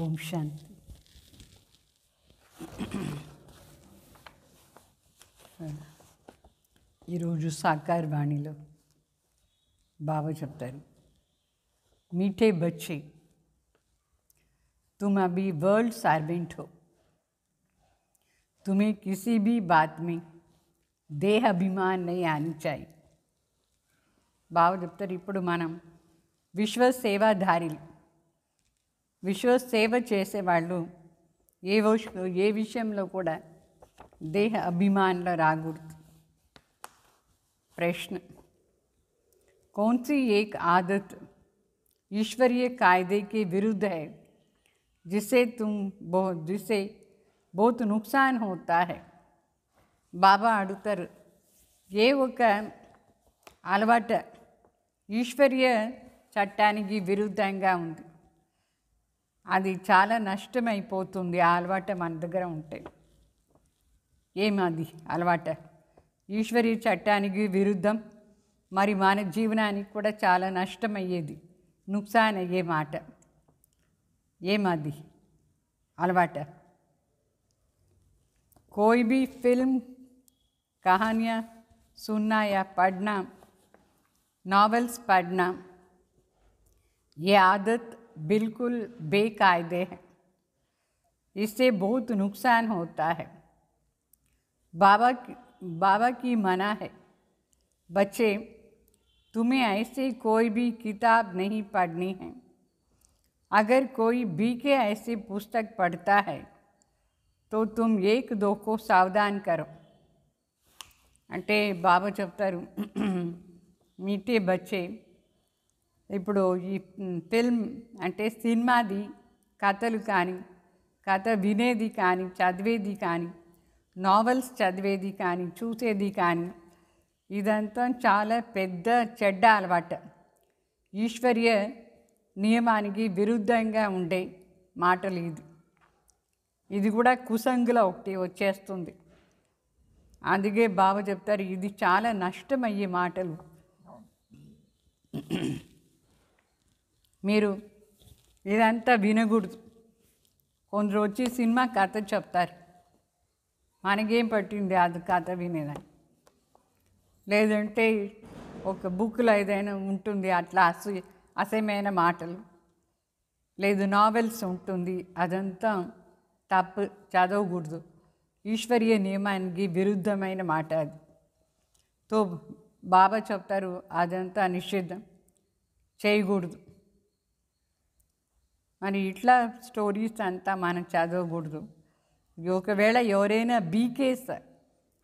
ఓం శాంతి. ఈరోజు సాకార్ వాణిలో బాబా చెప్తారు, मीठे बच्चे तुम अभी वर्ल्ड सर्वेंट हो, तुम्हें किसी भी बात में देह अभिमान नहीं आनी चाहिए. బాబా చెప్తారు, ఇప్పుడు మనం విశ్వ సేవాధారులు, విశ్వ సేవ చేసేవాళ్ళు ఏ విషయంలో కూడా దేహ అభిమానంలో రాకూడదు. प्रश्न, कौन सी एक आदत ईश्वरीय कायदे के विरुद्ध है जिससे बहुत नुकसान होता है? బాబా అడుగుతారు, ఏ ఒక అలవాటు ఈశ్వరీయ చట్టానికి విరుద్ధంగా ఉంది, అది చాలా నష్టమైపోతుంది. ఆ అలవాటు మన దగ్గర ఉంటే ఏమది అలవాటు? ఈశ్వరీయ చట్టానికి విరుద్ధం, మరి మన జీవనానికి కూడా చాలా నష్టమయ్యేది, नुकसान अయ్యే మాట. ఏమది అలవాటు? कोई भी फिल्म, कहानियाँ सुनना या पढ़ना, नॉवेल्स पढ़ना, ये आदत बिल्कुल बेकायदे है, इससे बहुत नुकसान होता है. बाबा की मना है, बच्चे तुम्हें ऐसे कोई भी किताब नहीं पढ़नी है. अगर कोई बी के ऐसी पुस्तक पढ़ता है तो तुम एक दो को सावधान करो. అంటే బాబా చెప్తారు, మీటే బచ్చే, ఇప్పుడు ఈ ఫిల్మ్ అంటే సినిమాది కథలు కానీ, కథ వినేది కానీ, చదివేది కానీ, నావెల్స్ చదివేది కానీ, చూసేది కానీ, ఇదంతా చాలా పెద్ద చెడ్డ అలవాటు. ఈశ్వరీయ నియమానికి విరుద్ధంగా ఉండే మాటలు ఇది కూడా కుసంగులో ఒకటి వచ్చేస్తుంది. అందుకే బాబా చెప్తారు, ఇది చాలా నష్టమయ్యే మాటలు. మీరు ఇదంతా వినకూడదు. కొందరు వచ్చి సినిమా కథ చెప్తారు, మనకేం పట్టింది అది కథ వినేదని. లేదంటే ఒక బుక్లో ఏదైనా ఉంటుంది అట్లా అసహ్యమైన మాటలు, లేదు నావెల్స్ ఉంటుంది, అదంతా తప్పు, చదవకూడదు. ఈశ్వరీయ నియమానికి విరుద్ధమైన మాట అది. తో బాబా చెప్తారు, అదంతా నిషిద్ధం, చేయకూడదు. మరి ఇట్లా స్టోరీస్ అంతా మనం చదవకూడదు. ఒకవేళ ఎవరైనా బీకేస్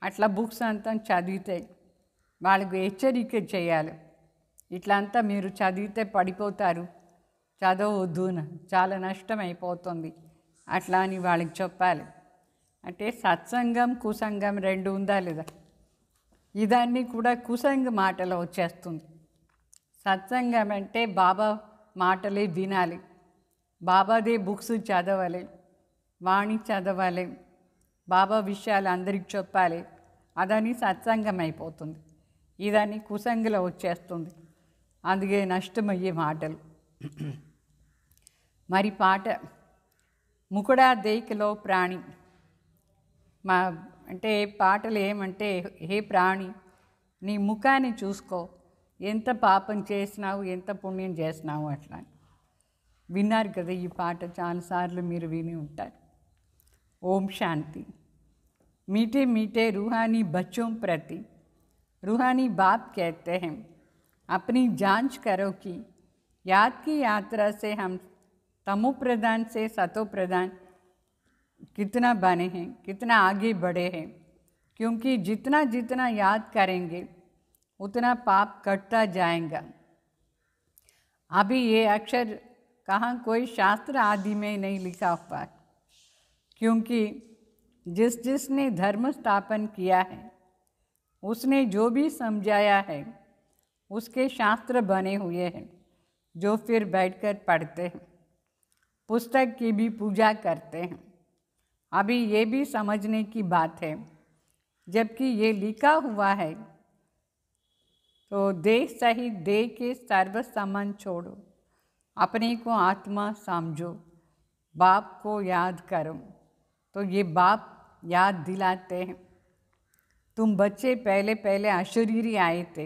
అట్లా బుక్స్ అంతా చదివితే వాళ్ళకు హెచ్చరిక చేయాలి, ఇట్లంతా మీరు చదివితే పడిపోతారు, చదవద్దు, చాలా నష్టం అయిపోతుంది, అట్లా అని వాళ్ళకి చెప్పాలి. అంటే సత్సంగం కుసంగం రెండు ఉందా లేదా? ఇదాన్ని కూడా కుసంగ మాటలో వచ్చేస్తుంది. సత్సంగం అంటే బాబా మాటలే వినాలి, బాబాదే బుక్స్ చదవాలి, వాణి చదవాలి, బాబా విషయాలు అందరికి చెప్పాలి, అదని సత్సంగం అయిపోతుంది. ఇదాన్ని కుసంగలో వచ్చేస్తుంది, అందుకే నష్టమయ్యే మాటలు. మరి పాట ముకుడా దేకలో ప్రాణి, అంటే పాటలు ఏమంటే, హే ప్రాణి నీ ముఖాన్ని చూసుకో, ఎంత పాపం చేసినావు, ఎంత పుణ్యం చేసినావు అట్లా. విన్నారు కదా ఈ పాట, చాలాసార్లు మీరు విని ఉంటారు. ఓం శాంతి. मीठे मीठे रूहानी बच्चों प्रति रूहानी बाप कहते हैं, अपनी जांच करो कि याद की यात्रा से हम तमो प्रधान से सतो प्रधान कितना बने हैं, कितना आगे बढ़े हैं. क्योंकि जितना जितना याद करेंगे उतना पाप कटता जाएगा. अभी ये अक्षर कहाँ कोई शास्त्र आदि में नहीं लिखा हुआ, क्योंकि जिसने धर्म स्थापन किया है उसने जो भी समझाया है उसके शास्त्र बने हुए हैं, जो फिर बैठकर पढ़ते हैं, पुस्तक की भी पूजा करते हैं. अभी ये भी समझने की बात है, जबकि ये लिखा हुआ है तो देह सहित देह के सर्व संबंध छोड़ो, अपने को आत्मा समझो, बाप को याद करो। तो ये बाप याद दिलाते हैं, तुम बच्चे पहले पहले अशरीरी आए थे,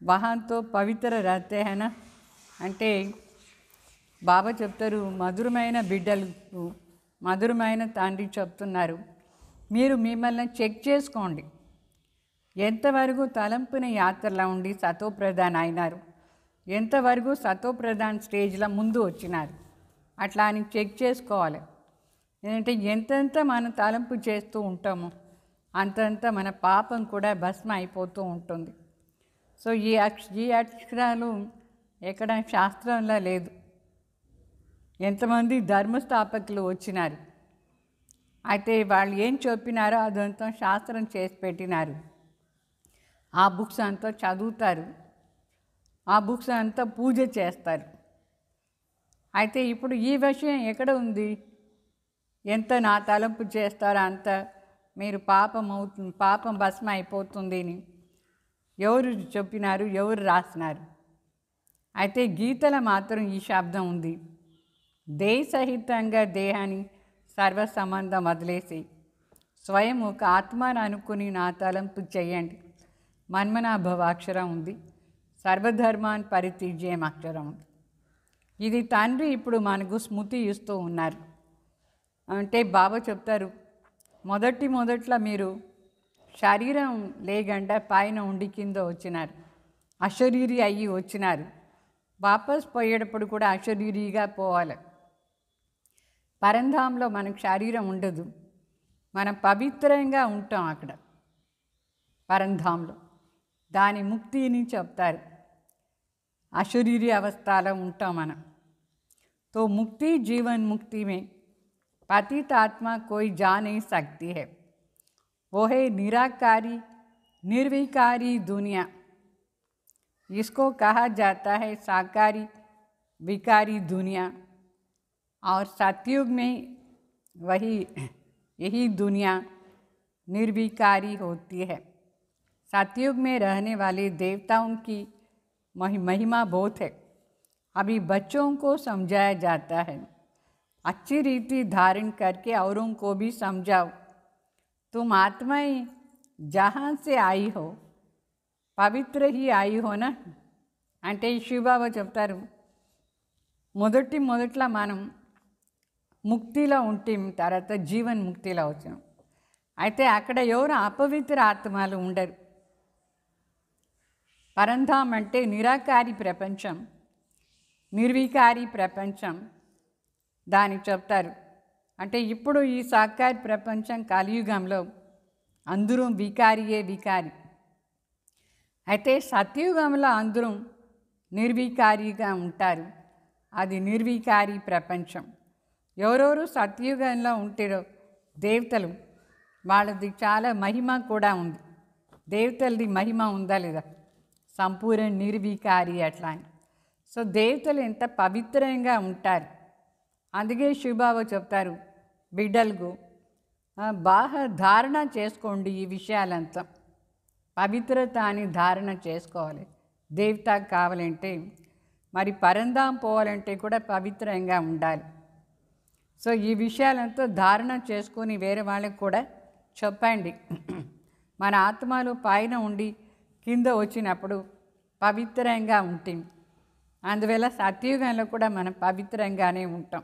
वहाँ तो పవిత్ర रहते हैं ना అంటే బాబా చెప్తారు, మధురమైన బిడ్డలకు మధురమైన తండ్రి చెప్తున్నారు, మీరు మిమ్మల్ని చెక్ చేసుకోండి, ఎంతవరకు తలంపున యాత్రలో ఉండి సతోప్రధాన్ అయినారు, ఎంతవరకు సతోప్రధాన్ స్టేజ్లో ముందు వచ్చినారు, అట్లా అని చెక్ చేసుకోవాలి. ఏంటంటే ఎంతెంత మనం తలంపు చేస్తూ ఉంటామో అంతంత మన పాపం కూడా భస్మ అయిపోతూ ఉంటుంది. సో ఈ అక్షరాలు ఎక్కడ శాస్త్రంలో లేదు. ఎంతమంది ధర్మస్థాపకులు వచ్చినారు, అయితే వాళ్ళు ఏం చెప్పినారో అదంతా శాస్త్రం చేసి పెట్టినారు. ఆ బుక్స్ అంతా చదువుతారు, ఆ బుక్స్ అంతా పూజ చేస్తారు. అయితే ఇప్పుడు ఈ విషయం ఎక్కడ ఉంది? ఎంత నా తలంపు చేస్తారో అంత మీరు పాపం భస్మ అయిపోతుంది అని ఎవరు చెప్పినారు, ఎవరు రాసినారు? అయితే గీతలో మాత్రం ఈ శబ్దం ఉంది, దేహసహితంగా దేహాన్ని సర్వ సంబంధం వదిలేసి స్వయం ఒక ఆత్మను అనుకుని నా తలంపు చేయండి. మన్మనాభవ అక్షరం ఉంది, సర్వధర్మాన్ పరిత్యజ్యం అక్షరం ఉంది. ఇది తండ్రి ఇప్పుడు మనకు స్మృతి ఇస్తూ ఉన్నారు. అంటే బాబా చెప్తారు, మొదట్లో మీరు శరీరం లేకుండా పైన ఉండి కింద వచ్చినారు, అశరీరి అయ్యి వచ్చినారు. వాపస్ పోయేటప్పుడు కూడా అశరీరిగా పోవాలి. పరంధాంలో మనకు శరీరం ఉండదు, మనం పవిత్రంగా ఉంటాం అక్కడ పరంధాంలో. దాని ముక్తిని చెప్తారు, అశరీరి అవస్థలో ఉంటాం మనం. तो मुक्ति जीवन मुक्ति में पतित आत्मा कोई जा नहीं सकती है, वो है निराकारी निर्विकारी दुनिया. इसको कहा जाता है साकारी विकारी दुनिया. और सतयुग में यही दुनिया निर्विकारी होती है. सतयुग में रहने वाले देवताओं की महिमा बहुत है. अभी बच्चों को समझाया जाता है, अच्छी रीति धारण करके औरों को भी समझाओ. तुम आत्माएं जहाँ से आई हो पवित्र ही आई हो ना. అంటే శివబాబా చెప్తారు, మొదట్లో మనం ముక్తిలో ఉంటాం, తర్వాత జీవన్ ముక్తిలో వచ్చాం. అయితే అక్కడ ఎవరు అపవిత్ర ఆత్మలు ఉండరు. పరంధాం అంటే నిరాకారి ప్రపంచం, నిర్వికారి ప్రపంచం దాని చెప్తారు. అంటే ఇప్పుడు ఈ సాకారి ప్రపంచం కలియుగంలో అందరూ వికారి. అయితే సత్యుగంలో అందరూ నిర్వికారిగా ఉంటారు, అది నిర్వికారి ప్రపంచం. ఎవరెవరు సత్యుగంలో ఉంటారో దేవతలు, వాళ్ళది చాలా మహిమ కూడా ఉంది. దేవతలది మహిమ ఉందా లేదా? సంపూర్ణ నిర్వికారి అట్లా అని. సో దేవతలు ఎంత పవిత్రంగా ఉంటారు. అందుకే శివబాబా చెప్తారు, బిడ్డలకు బాగా ధారణ చేసుకోండి, ఈ విషయాలంతా పవిత్రత అని ధారణ చేసుకోవాలి. దేవత కావాలంటే మరి పరంధాం పోవాలంటే కూడా పవిత్రంగా ఉండాలి. సో ఈ విషయాలంతా ధారణ చేసుకొని వేరే వాళ్ళకి కూడా చెప్పండి. మన ఆత్మలు పైన ఉండి కింద వచ్చినప్పుడు పవిత్రంగా ఉంటాం. అందువల్ల సత్యుగంలో కూడా మనం పవిత్రంగానే ఉంటాం.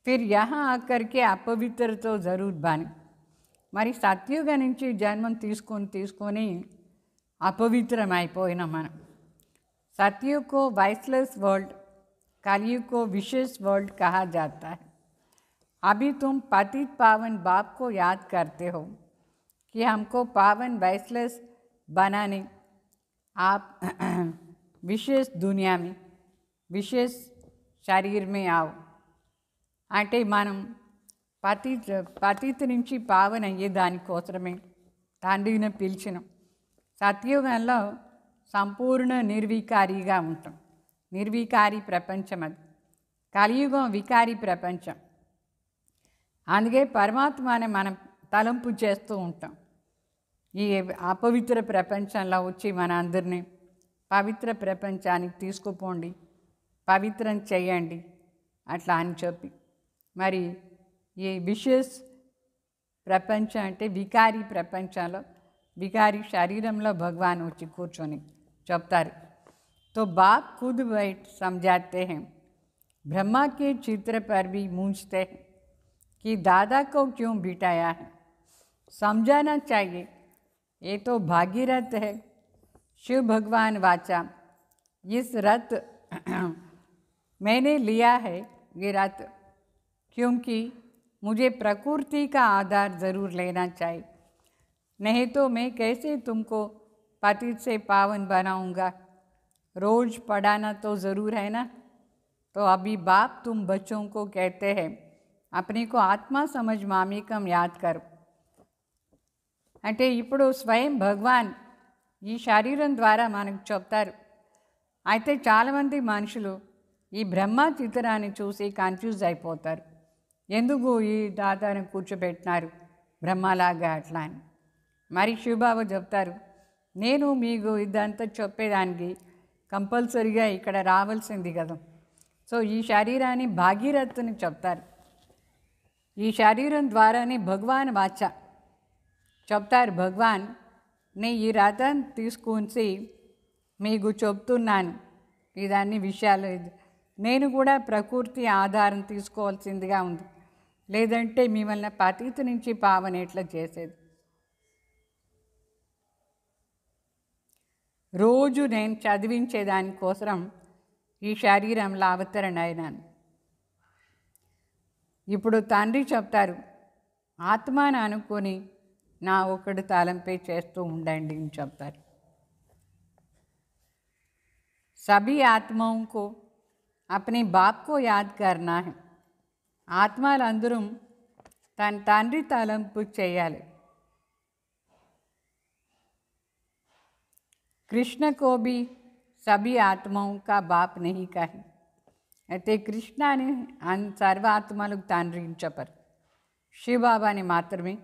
ఫిర్ యహా ఆఖరికి అపవిత్రతో జరూర్ బాని. మరి సత్యుగం నుంచి జన్మం తీసుకొని అపవిత్రం అయిపోయినాం మనం. सतयुग को वाइसलेस वर्ल्ड, कलयुग को विशेष वर्ल्ड कहा जाता है. अभी तुम पतित पावन बाप को याद करते हो कि हमको पावन वाइसलेस बनाने आप विशेष दुनिया में विशेष शरीर में आओ. అంటే మనం పతిత నుంచి పావన అయ్యే దానికోసమే తండ్రిని పిలిచినాం. సత్యుగంలో సంపూర్ణ నిర్వికారిగా ఉంటాం. నిర్వికారి ప్రపంచం అది. కలియుగం వికారి ప్రపంచం. అందుకే పరమాత్మని మనం తలంపు చేస్తూ ఉంటాం. ఈ అపవిత్ర ప్రపంచంలో వచ్చి మన అందరినీ పవిత్ర ప్రపంచానికి తీసుకుపోండి, పవిత్రం చేయండి అట్లా అని చెప్పి మరి ఈ విషస్ ప్రపంచం అంటే వికారి ప్రపంచంలో వికారి శరీరంలో భగవాన్ వచ్చి కూర్చొని చెప్తారు. तो बाप खुद बैठ समझाते हैं, ब्रह्मा के चित्र पर भी मूंझते हैं कि दादा को क्यों बिठाया है. समझाना चाहिए, ये तो भागीरथ है. शिव भगवान वाचा, इस रथ मैंने लिया है ये रथ क्योंकि मुझे प्रकृति का आधार ज़रूर लेना चाहिए, नहीं तो मैं कैसे तुमको पतित से पावन बनाऊंगा. रोज़ पढ़ाना तो ज़रूर है ना. तो अभी बाप तुम बच्चों को कहते हैं अपने को आत्मा समझ मामेकम याद करो. అంటే ఇప్పుడు స్వయం భగవాన్ ఈ శరీరం ద్వారా మనకు చెప్తారు. అయితే చాలామంది మనుషులు ఈ బ్రహ్మ చిత్రాన్ని చూసి కన్ఫ్యూజ్ అయిపోతారు. ఎందుకు ఈ దాదాను కూర్చోబెట్టినారు బ్రహ్మలాగా అట్లా అని. మరి శివబాబా చెప్తారు, నేను మీకు ఇదంతా చెప్పేదానికి కంపల్సరీగా ఇక్కడ రావాల్సింది కదా. సో ఈ శరీరాన్ని భాగీరథ్ని చెప్తారు. ఈ శరీరం ద్వారానే భగవాన్ వాచ చెప్తారు. భగవాన్ నేను ఈ రథం తీసుకొని మీకు చెప్తున్నాను ఇదన్ని విషయాలు. నేను కూడా ప్రకృతి ఆధారం తీసుకోవాల్సిందిగా ఉంది, లేదంటే మిమ్మల్ని పతిత నుంచి పావన ఎట్లా చేసేది. రోజు నేను చదివించేదానికోసం ఈ శరీరంలో అవతరణ అయినాను. ఇప్పుడు తండ్రి చెప్తారు, ఆత్మను అనుకొని నా ఒకడు తలంపై చేస్తూ ఉండండి అని చెప్తారు. सभी आत्माओं को अपने बाप को याद करना है. ఆత్మలందరూ తన తండ్రి తలంపు చేయాలి. कृष्ण को भी सभी आत्माओं का बाप नहीं कहे. అయితే కృష్ణని సర్వాత్మలకు తండ్రి అని చెప్పరు. శివబాబాని మాత్రమే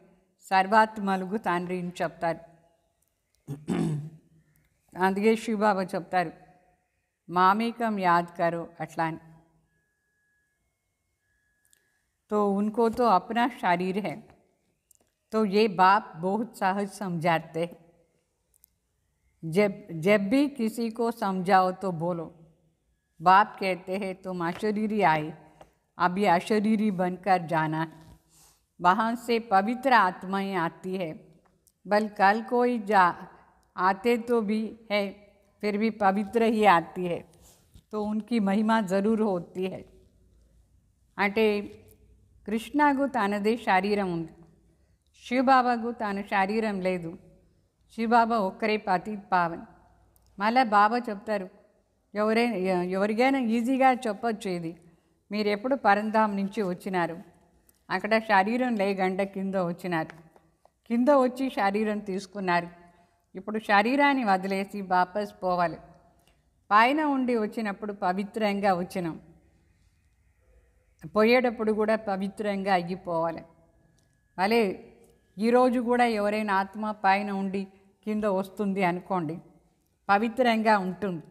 సర్వాత్మలకు తండ్రి అని చెప్తారు. అందుకే శివబాబా చెప్తారు मामेकम याद करो अट्ला. तो उनको तो अपना शरीर है, तो ये बाप बहुत सहज समझाते हैं. जब भी किसी को समझाओ तो बोलो, बाप कहते हैं तुम अशरीरी आए, अभी अशरीरी बनकर जाना है. वहाँ से पवित्र आत्माएं आती है, बल कल कोई आते तो भी है, फिर भी पवित्र ही आती है, तो उनकी महिमा ज़रूर होती है. అంటే కృష్ణకు తనదే శరీరం ఉంది, శివబాబాకు తన శరీరం లేదు. శివబాబా ఒక్కరే పతిత్ పావన్. మళ్ళీ బాబా చెప్తారు, ఎవరికైనా ఈజీగా చెప్పొచ్చు ఇది. మీరు ఎప్పుడు పరంధాం నుంచి వచ్చినారు, అక్కడ శరీరం లేకుండా కింద వచ్చినారు, కింద వచ్చి శరీరం తీసుకున్నారు. ఇప్పుడు శరీరాన్ని వదిలేసి వాపస్ పోవాలి. పైన ఉండి వచ్చినప్పుడు పవిత్రంగా వచ్చినాం, పోయేటప్పుడు కూడా పవిత్రంగా అయ్యిపోవాలి. మళ్ళీ ఈరోజు కూడా ఎవరైనా ఆత్మ పైన ఉండి కింద వస్తుంది అనుకోండి, పవిత్రంగా ఉంటుంది.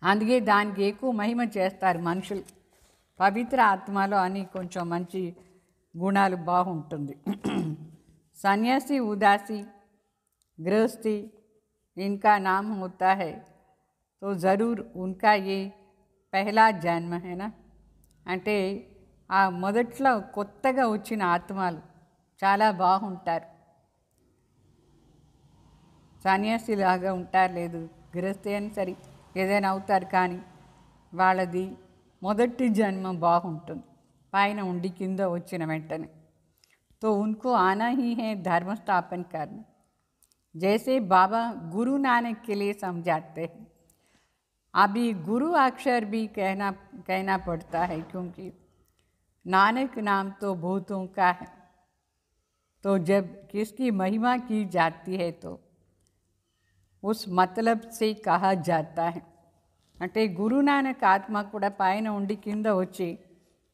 అందుకే దానికి ఎక్కువ మహిమ చేస్తారు మనుషులు. పవిత్ర ఆత్మలో అని కొంచెం మంచి గుణాలు బాగుంటుంది. సన్యాసి ఉదాసి गृहस्थी इनका नाम होता है, तो ज़रूर उनका ये पहला जन्म है ना. అంటే ఆ మొదట్లో కొత్తగా వచ్చిన ఆత్మలు చాలా బాగుంటారు, సన్యాసిలాగా ఉంటారు, లేదు గృహస్థి అని సరి ఏదైనా అవుతారు, కానీ వాళ్ళది మొదటి జన్మ బాగుంటుంది, పైన ఉండి కింద వచ్చిన వెంటనే. तो उनको आना ही है धर्म स्थापन करना. जैसे बाबा गुरु नानक के लिए समझाते हैं. अभी गुरु अक्षर भी कहना पड़ता है, क्योंकि नानक नाम तो भूतों का है. तो जब किसकी महिमा की जाती है तो उस मतलब से कहा जाता है. అంటే గురునానక్ ఆత్మ కూడా పైన ఉండి కింద వచ్చి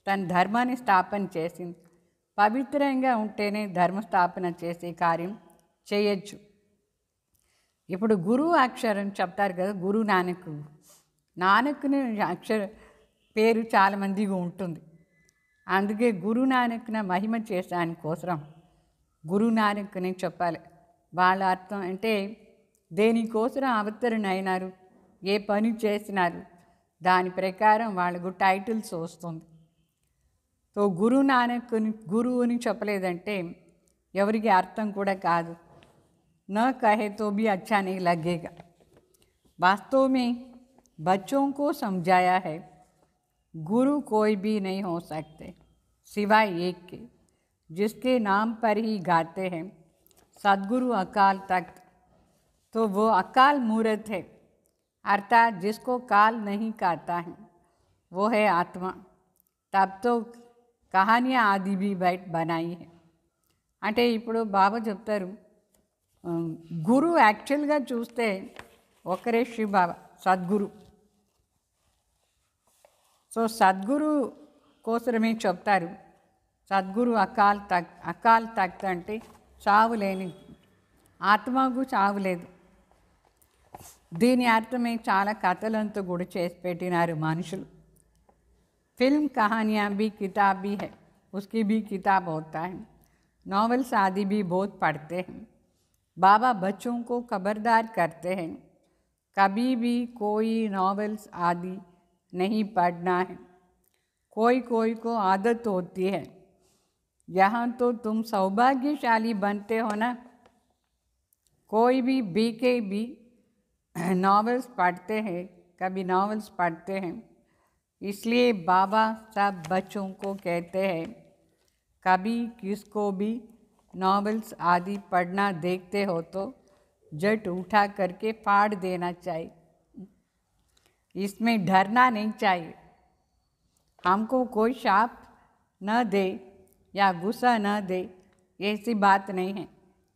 తన ధర్మాన్ని స్థాపన చేసింది. పవిత్రంగా ఉంటేనే ధర్మస్థాపన చేసే కార్యం చేయొచ్చు. ఇప్పుడు గురువు అక్షరం చెప్తారు కదా, గురు నానక్, నానక్ని పేరు చాలామందికి ఉంటుంది. అందుకే గురునానక్న మహిమ చేసాని కోసం గురునానక్ని చెప్పాలి. వాళ్ళ అర్థం అంటే దేనికోసం అవతరణ అయినారు, ఏ పని చేసినారు, దాని ప్రకారం వాళ్ళకు టైటిల్స్ వస్తుంది. సో గురునానక్ని గురువుని చెప్పలేదంటే ఎవరికి అర్థం కూడా కాదు. न कहे तो भी अच्छा नहीं लगेगा. वास्तव में बच्चों को समझाया है गुरु कोई भी नहीं हो सकते सिवाय एक के, जिसके नाम पर ही गाते हैं सद्गुरु अकाल तख्त. तो वो अकाल मूर्त है, अर्थात जिसको काल नहीं कहता है वो है आत्मा. तब तो कहानियाँ आदि भी बनाई है. అంటే ఇప్పుడు బాబా చెప్తారు, గురు యాక్చువల్గా చూస్తే ఒకరే శివ బాబా సద్గురు. సో సద్గురు కోసమే చెప్తారు సద్గురు అకాల్ తఖ్త్ అంటే చావు లేని, ఆత్మకు చావు లేదు. దీని అర్థమే చాలా కథలంతా కూడా చేసి పెట్టినారు మనుషులు. ఫిల్మ్ కహానియా भी किताब भी है, उसकी भी किताब होता है. नॉवेल्स आदि भी बहुत पढ़ते हैं. बाबा बच्चों को खबरदार करते हैं कभी भी कोई नॉवेल्स आदि नहीं पढ़ना है. कोई कोई को आदत होती है. यहाँ तो तुम सौभाग्यशाली बनते हो ना. कोई भी बीके भी नॉवेल्स पढ़ते हैं, कभी नॉवेल्स पढ़ते हैं. इसलिए बाबा सब बच्चों को कहते हैं कभी किसको भी नॉवेल्स आदि पढ़ना देखते हो तो झट उठा करके फाड़ देना चाहिए. इसमें डरना नहीं चाहिए. हमको कोई शाप न दे या गुस्सा न दे, ऐसी बात नहीं है.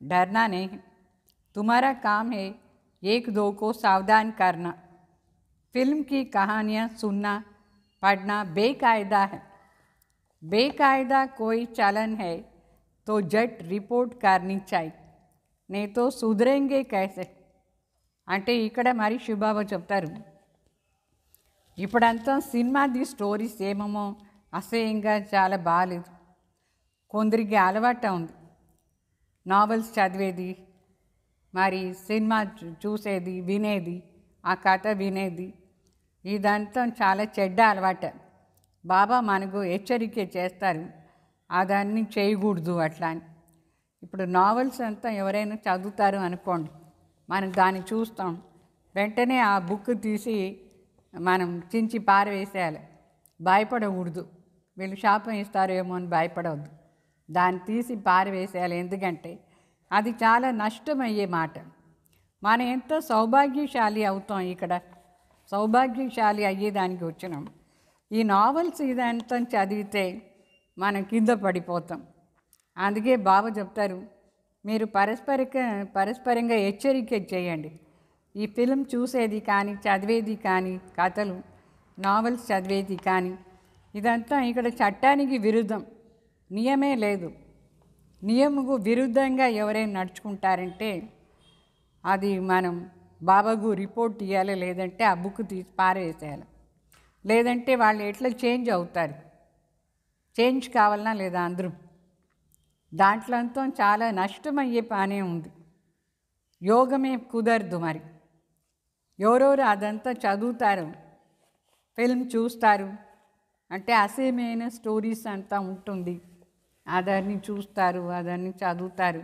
डरना नहीं है. तुम्हारा काम है एक दो को सावधान करना. फिल्म की कहानियाँ सुनना पढ़ना बेकायदा है. बेकायदा कोई चलन है तो झट रिपोर्ट करनी चाहिए, नहीं तो सुधरेंगे कैसे. అంటే ఇక్కడ మరి శివబాబా చెప్తారు, ఇప్పుడంతా సినిమాది స్టోరీస్ ఏమేమో అసహ్యంగా చాలా బాగాలేదు. కొందరికి అలవాటు ఉంది నావెల్స్ చదివేది, మరి సినిమా చూసేది, వినేది, ఆ కథ వినేది. ఇదంతా చాలా చెడ్డ అలవాటు. బాబా మనకు హెచ్చరిక చేస్తారు అదన్నీ చేయకూడదు అట్లా అని. ఇప్పుడు నావెల్స్ అంతా ఎవరైనా చదువుతారు అనుకోండి, మనం దాన్ని చూస్తాం, వెంటనే ఆ బుక్ తీసి మనం చించి పారవేసేయాలి. భయపడకూడదు, వీళ్ళు శాపం ఇస్తారేమో అని భయపడవద్దు. దాన్ని తీసి పారవేసేయాలి. ఎందుకంటే అది చాలా నష్టమయ్యే మాట. మనం ఎంత సౌభాగ్యశాలి అవుతాం, ఇక్కడ సౌభాగ్యశాలి అయ్యేదానికి వచ్చినాం. ఈ నావెల్స్ ఇదంతా చదివితే మనం కింద పడిపోతాం. అందుకే బాబా చెప్తారు, మీరు పరస్పరంగా హెచ్చరిక చేయండి. ఈ ఫిల్మ్ చూసేది కానీ, చదివేది కానీ, కథలు నావెల్స్ చదివేది కానీ, ఇదంతా ఇక్కడ చట్టానికి విరుద్ధం. నియమే లేదు. నియమకు విరుద్ధంగా ఎవరైనా నడుచుకుంటారంటే అది మనం బాబాకు రిపోర్ట్ ఇవ్వాలి, లేదంటే ఆ బుక్ తీసి పారేసేయాలి. లేదంటే వాళ్ళు ఎట్లా చేంజ్ అవుతారు, చేంజ్ కావాలన్నా లేదా అందరూ. దాంట్లో అంతా చాలా నష్టమయ్యే పనే ఉంది. యోగమే కుదరదు. మరి ఎవరెవరు అదంతా చదువుతారు, ఫిల్మ్ చూస్తారు అంటే అసహ్యమైన స్టోరీస్ అంతా ఉంటుంది, అదన్నీ చూస్తారు, అదన్నీ చదువుతారు.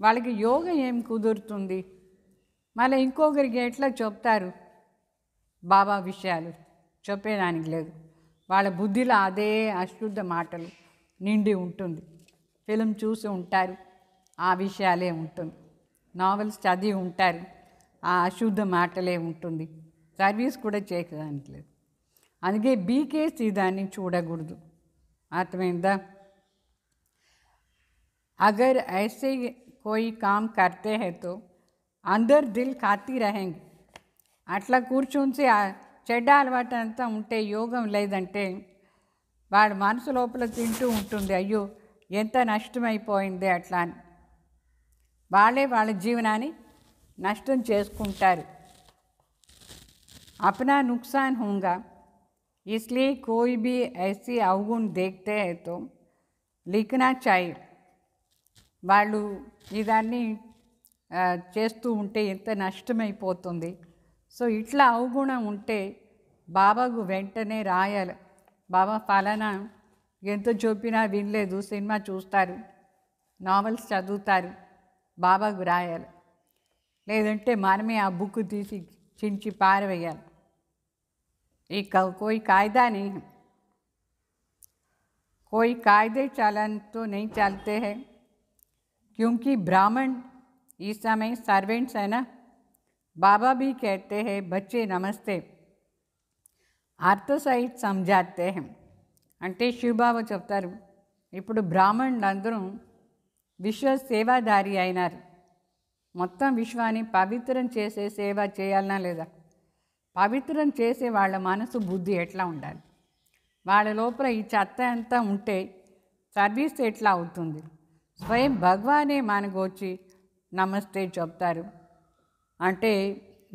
వాళ్ళకి యోగం ఏం కుదురుతుంది? మళ్ళీ ఇంకొకరికి ఎట్లా చెప్తారు బాబా విషయాలు? చెప్పేదానికి లేదు. వాళ్ళ బుద్ధిలో అదే అశుద్ధ మాటలు నిండి ఉంటుంది. ఫిల్మ్ చూసి ఉంటారు, ఆ విషయాలే ఉంటుంది. నావెల్స్ చదివి ఉంటారు, ఆ అశుద్ధ మాటలే ఉంటుంది. సర్వీస్ కూడా చేయడానికి లేదు. అందుకే బీకేసి దాన్ని చూడకూడదు. అర్థమైందా? अगर ऐसे कोई काम करते हैं तो अंदर दिल खाती रहेंगे. అట్లా కూర్చుంచి చెడ్డ అలవాటు అంతా ఉంటే, యోగం లేదంటే వాడు మనసు లోపల తింటూ ఉంటుంది, అయ్యో ఎంత నష్టమైపోయింది అట్లా అని. వాళ్ళే వాళ్ళ జీవనాన్ని నష్టం చేసుకుంటారు. अपना नुकसान होगा इसलिए कोई भी ऐसी अवगुण देखते हैं तो लिखना चाहिए. వాళ్ళు ఇదాన్ని చేస్తూ ఉంటే ఎంత నష్టమైపోతుంది. సో ఇట్లా అవగుణం ఉంటే బాబాకు వెంటనే రాయాలి. బాబా ఫలానా ఎంత చెప్పినా వినలేదు, సినిమా చూస్తారు, నావెల్స్ చదువుతారు, బాబాకు రాయాలి. లేదంటే మనమే ఆ బుక్ తీసి చించి పారవేయాలి. ఈ कोई कायदा नहीं है, कोई कायदे चालन तो नहीं चलते हैं, क्योंकि ब्राह्मण इस समय सर्वेंट्स है ना. बाबा भी कहते हैं बच्चे नमस्ते, अर्थ सहित समझाते हैं. అంటే శివబాబా చెప్తారు ఇప్పుడు బ్రాహ్మణులందరూ విశ్వ సేవాదారి అయినారు. మొత్తం విశ్వాన్ని పవిత్రం చేసే సేవ చేయాలన్నా లేదా? పవిత్రం చేసే వాళ్ళ మనసు బుద్ధి ఎట్లా ఉండాలి? వాళ్ళ లోపల ఈ చెత్త అంతా ఉంటే సర్వీస్ ఎట్లా అవుతుంది? స్వయం భగవానే మనకు వచ్చి నమస్తే చెప్తారు. అంటే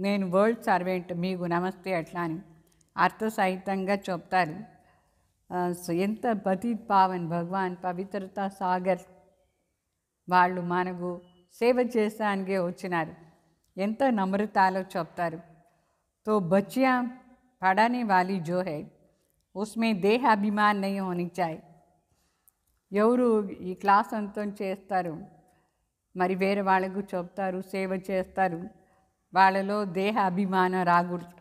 నేను వరల్డ్ సర్వెంట్, మీకు నమస్తే అట్లా అని అర్థసహితంగా చెప్తారు. ఎంత పతిత్ పావన్ భగవాన్ పవిత్రతా సాగర్ వాళ్ళు మనకు సేవ చేసానికే వచ్చినారు. ఎంత నమ్రతాలో చెప్తారు. तो बच्चियाँ पढ़ाने वाली जो है उसमें देह अभिमान नहीं होनी चाहिए. ఎవరు ఈ క్లాస్ అంతా చేస్తారు, మరి వేరే వాళ్ళకు చెప్తారు, సేవ చేస్తారు, వాళ్ళలో దేహ అభిమానం రాకూడదు.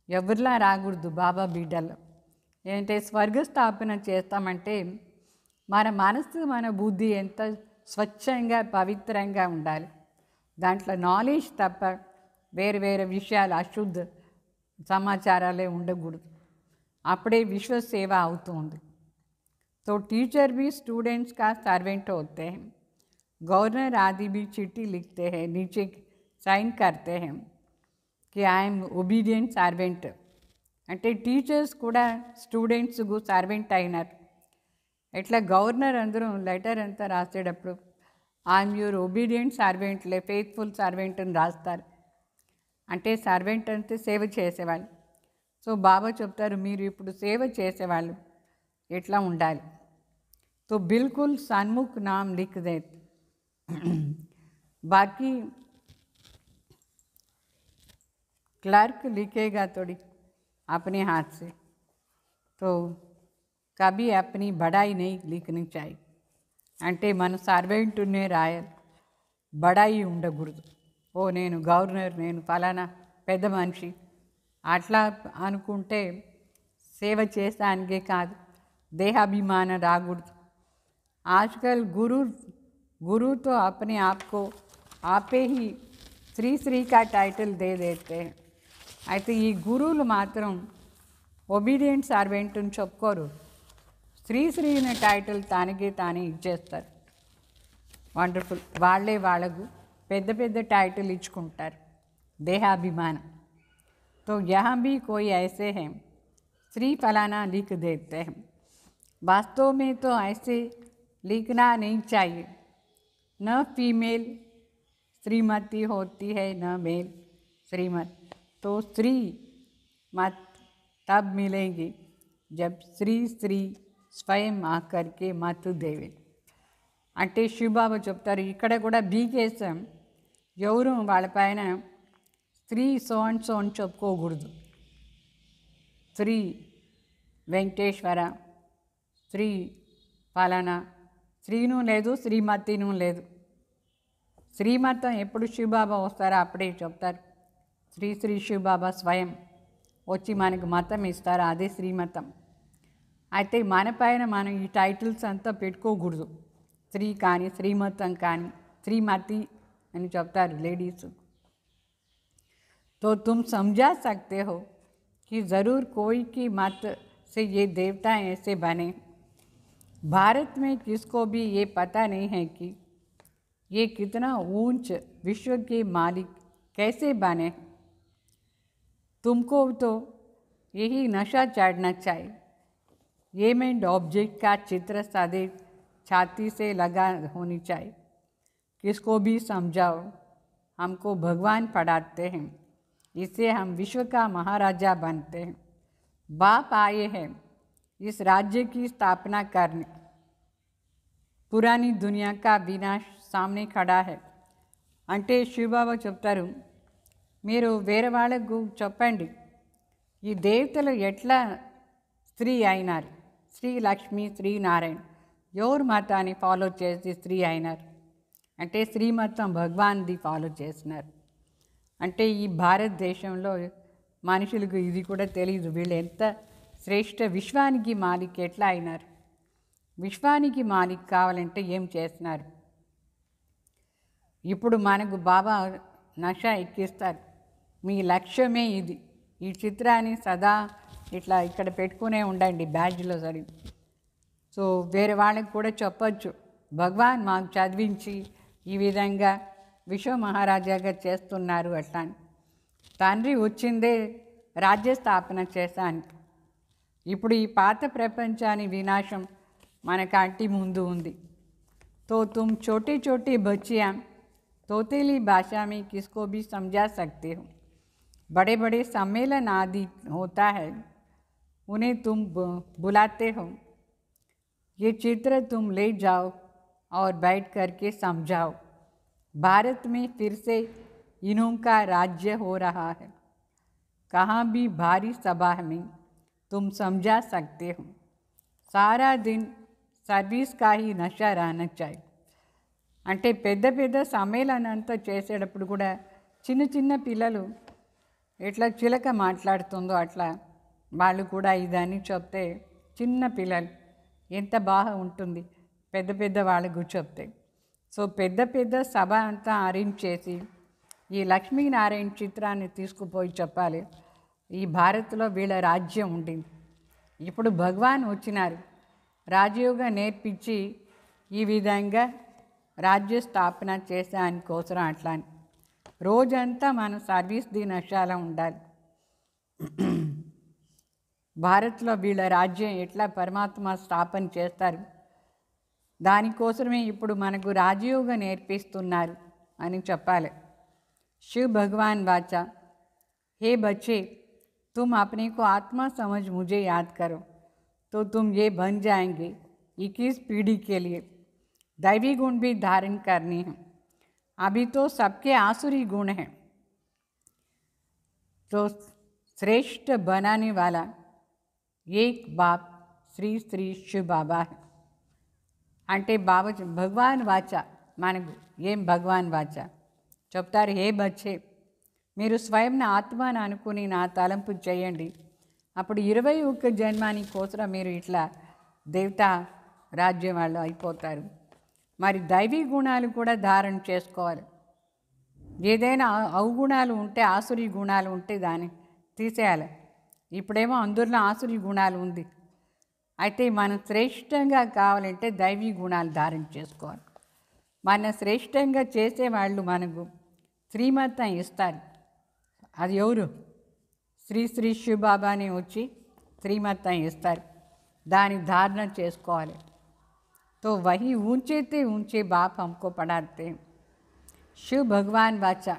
ఎవరిలా రాకూడదు బాబా బిడ్డల్లో. ఏంటంటే స్వర్గస్థాపన చేస్తామంటే మన మనసు మన బుద్ధి ఎంత స్వచ్ఛంగా పవిత్రంగా ఉండాలి. దాంట్లో నాలెడ్జ్ తప్ప వేరే వేరే విషయాలు అశుద్ధ సమాచారాలే ఉండకూడదు. అప్పుడే విశ్వ సేవ అవుతుంది. तो टीचर भी स्टूडेंट्स का सर्वेंट होते हैं. गवर्नर आदि भी चिट्ठी लिखते हैं, नीचे साइन करते हैं कि आई एम ओबीडियंट सर्वेंट. అంటే టీచర్స్ కూడా స్టూడెంట్స్కు సర్వెంట్ అయినారు. ఎట్లా గవర్నర్ అందరూ లెటర్ అంతా రాసేటప్పుడు I'm your obedient servant, faithful servant అని రాస్తారు. అంటే సర్వెంట్ అంటే సేవ చేసేవాళ్ళు. సో బాబా చెప్తారు మీరు ఇప్పుడు సేవ చేసేవాళ్ళు ఎట్లా ఉండాలి. तो बिल्कुल सन्मुख नाम लिख दे. बाकी क्लर्क लिखेगा थोड़ी अपने हाथ से, तो कभी अपनी बड़ाई नहीं लिखनी चाहिए. అంటే మన సర్వెంట్నే రాయాలి, బడాయి ఉండకూడదు. ఓ నేను గవర్నర్, నేను ఫలానా పెద్ద మనిషి అట్లా అనుకుంటే సేవ చేసానికే కాదు, దేహాభిమానం రాకూడదు. आजकल गुरु तो अपने आप को आपे ही श्री का टाइटल दे देते हैं. అయితే ఈ గురువులు మాత్రం ఒబీడియంట్ సర్వెంట్ అని చెప్పుకోరు, శ్రీ అనే టైటిల్ తానికే తానే ఇచ్చేస్తారు. వండర్ఫుల్. వాళ్ళే వాళ్ళకు పెద్ద పెద్ద టైటిల్ ఇచ్చుకుంటారు, దేహాభిమానం. तो यहाँ भी कोई ऐसे हैं श्री फलाना लिख देते हैं. वास्तव में तो ऐसे लिखना नहीं चाहिए. न फीमेल श्रीमती होती है, न मेल श्रीमत. तो श्री मत तब मिलेंगी जब श्री స్వయం ఆకర్కే మతు దేవి. అంటే శివబాబా చెప్తారు ఇక్కడ కూడా బీకేసం ఎవరు వాళ్ళపైన స్త్రీ సోన్ సోన్ చెప్పుకోకూడదు. శ్రీ వెంకటేశ్వర, శ్రీ ఫలానా, శ్రీను లేదు, శ్రీమతిను లేదు. శ్రీమతం ఎప్పుడు శివబాబా వస్తారో అప్పుడే చెప్తారు. శ్రీ శివబాబా స్వయం వచ్చి మనకు మతం ఇస్తారు, అదే శ్రీమతం. అయితే మన పైన మనం ఈ టైటిల్స్ అంతా పెట్టుకోకూడదు. శ్రీ కానీ, శ్రీమతం కానీ, శ్రీమతి అని చెప్తారు లేడీస్. तो तुम समझा सकते हो कि ज़रूर कोई की मत से ये देवता ऐसे बने. भारत में किसको भी ये पता नहीं है कि ये कितना ऊंच विश्व के मालिक कैसे बने. तुमको तो यही नशा चढ़ना चाहिए. ये में ऑब्जेक्ट का चित्र सदैव छाती से लगा होनी चाहिए. किसको भी समझाओ, हमको भगवान पढ़ाते हैं, इससे हम विश्व का महाराजा बनते हैं. बाप आए हैं इस राज्य की स्थापना करने, पुरानी दुनिया का विनाश सामने खड़ा है అంటే శివబాబా చెప్తారు, మీరు వేరే వాళ్ళకు చెప్పండి ఈ దేవతలు ఎట్లా స్త్రీ అయినారు, శ్రీ లక్ష్మి శ్రీ నారాయణ ఎవరు మతాన్ని ఫాలో చేసి స్త్రీ అయినారు అంటే శ్రీ మతం భగవాన్ది ఫాలో చేసినారు. అంటే ఈ భారతదేశంలో మనుషులకు ఇది కూడా తెలియదు, వీళ్ళు ఎంత శ్రేష్ఠ విశ్వానికి మాలిక్ ఎట్లా అయినారు. విశ్వానికి మాలిక్ కావాలంటే ఏం చేస్తున్నారు. ఇప్పుడు మనకు బాబా నష ఎక్కిస్తారు, మీ లక్ష్యమే ఇది, ఈ చిత్రాన్ని సదా ఇట్లా ఇక్కడ పెట్టుకునే ఉండండి బ్యాడ్జ్లో సరి. సో వేరే వాళ్ళకి కూడా చెప్పచ్చు, భగవాన్ మాకు చదివించి ఈ విధంగా విశ్వ మహారాజాగా చేస్తున్నారు అట్లా. తండ్రి వచ్చిందే రాజ్య స్థాపన చేశానికి. ఇప్పుడు ఈ పాత ప్రపంచాన్ని వినాశం మన కంటి ముందు ఉంది. तो तुम छोटी छोटी बच्चियाँ तोतेली भाषा में किसको भी समझा सकते हो. बड़े बड़े सम्मेलन आदि होता है, उन्हें तुम बुलाते हो. ये चित्र तुम ले जाओ और बैठ कर के समझाओ. भारत में फिर से इन्हों का राज्य हो रहा है. कहाँ भी भारी सभा में तुम समझा सकते हो. सारा दिन సర్వీస్ का ही నషా रहना चाहिए. అంటే పెద్ద పెద్ద సమ్మేళనంతా చేసేటప్పుడు కూడా చిన్న చిన్న పిల్లలు ఎట్లా చిలక మాట్లాడుతుందో అట్లా వాళ్ళు కూడా ఇదని చెప్తే చిన్న పిల్లలు ఎంత బాగా ఉంటుంది పెద్ద పెద్ద వాళ్ళకు చెప్తే. సో పెద్ద పెద్ద సభ అంతా అరేంజ్ చేసి ఈ లక్ష్మీనారాయణ చిత్రాన్ని తీసుకుపోయి చెప్పాలి, ఈ భారత్లో వీళ్ళ రాజ్యం ఉండింది, ఇప్పుడు భగవాన్ వచ్చినారు, రాజయోగ నేర్పించి ఈ విధంగా రాజ్య స్థాపన చేసేదానికోసం అట్లా రోజంతా మన సర్వీస్ ది నషాలో ఉండాలి. భారత్లో వీళ్ళ రాజ్యం ఎట్లా పరమాత్మ స్థాపన చేస్తారు దానికోసమే ఇప్పుడు మనకు రాజయోగ నేర్పిస్తున్నారు అని చెప్పాలి. शिव भगवान वाचा, हे बच्चे तुम अपने को आत्मा समझ मुझे याद करो तो तुम ये बन जाएंगे 21 पीढ़ी के लिए. दैवी गुण भी धारण करनी है. अभी तो सबके आसुरी गुण हैं, तो श्रेष्ठ बनाने वाला एक बाप श्री श्री शिव बाबा है. అంటే బాబా భగవాన్ వాచ మనకు ఏం భగవాన్ వాచ చెప్తారు, హే బచ్చే మీరు స్వయం ఆత్మని అనుకుని నా తలంపు చేయండి, అప్పుడు 21 జన్మాని కోసం మీరు ఇట్లా దేవతా రాజ్యం వాళ్ళు అయిపోతారు. మరి దైవీ గుణాలు కూడా ధారణ చేసుకోవాలి. ఏదైనా అవగుణాలు ఉంటే ఆసురీ గుణాలు ఉంటే దాన్ని తీసేయాలి. ఇప్పుడేమో అందరిలో ఆసురీ గుణాలు ఉంది, అయితే మనం శ్రేష్టంగా కావాలంటే దైవీ గుణాలు ధారణ చేసుకోవాలి. మన శ్రేష్టంగా చేసేవాళ్ళు మనకు శ్రీమతం ఇస్తారు. అది ఎవరు? శ్రీ శ్రీ శివబాబాని వచ్చి శ్రీమతం ఇస్తారు, దాని ధారణ చేసుకోవాలి. तो वही ऊंचे ते ऊंचे बाप हमको पढ़ाते हैं. शिव भगवान वाचा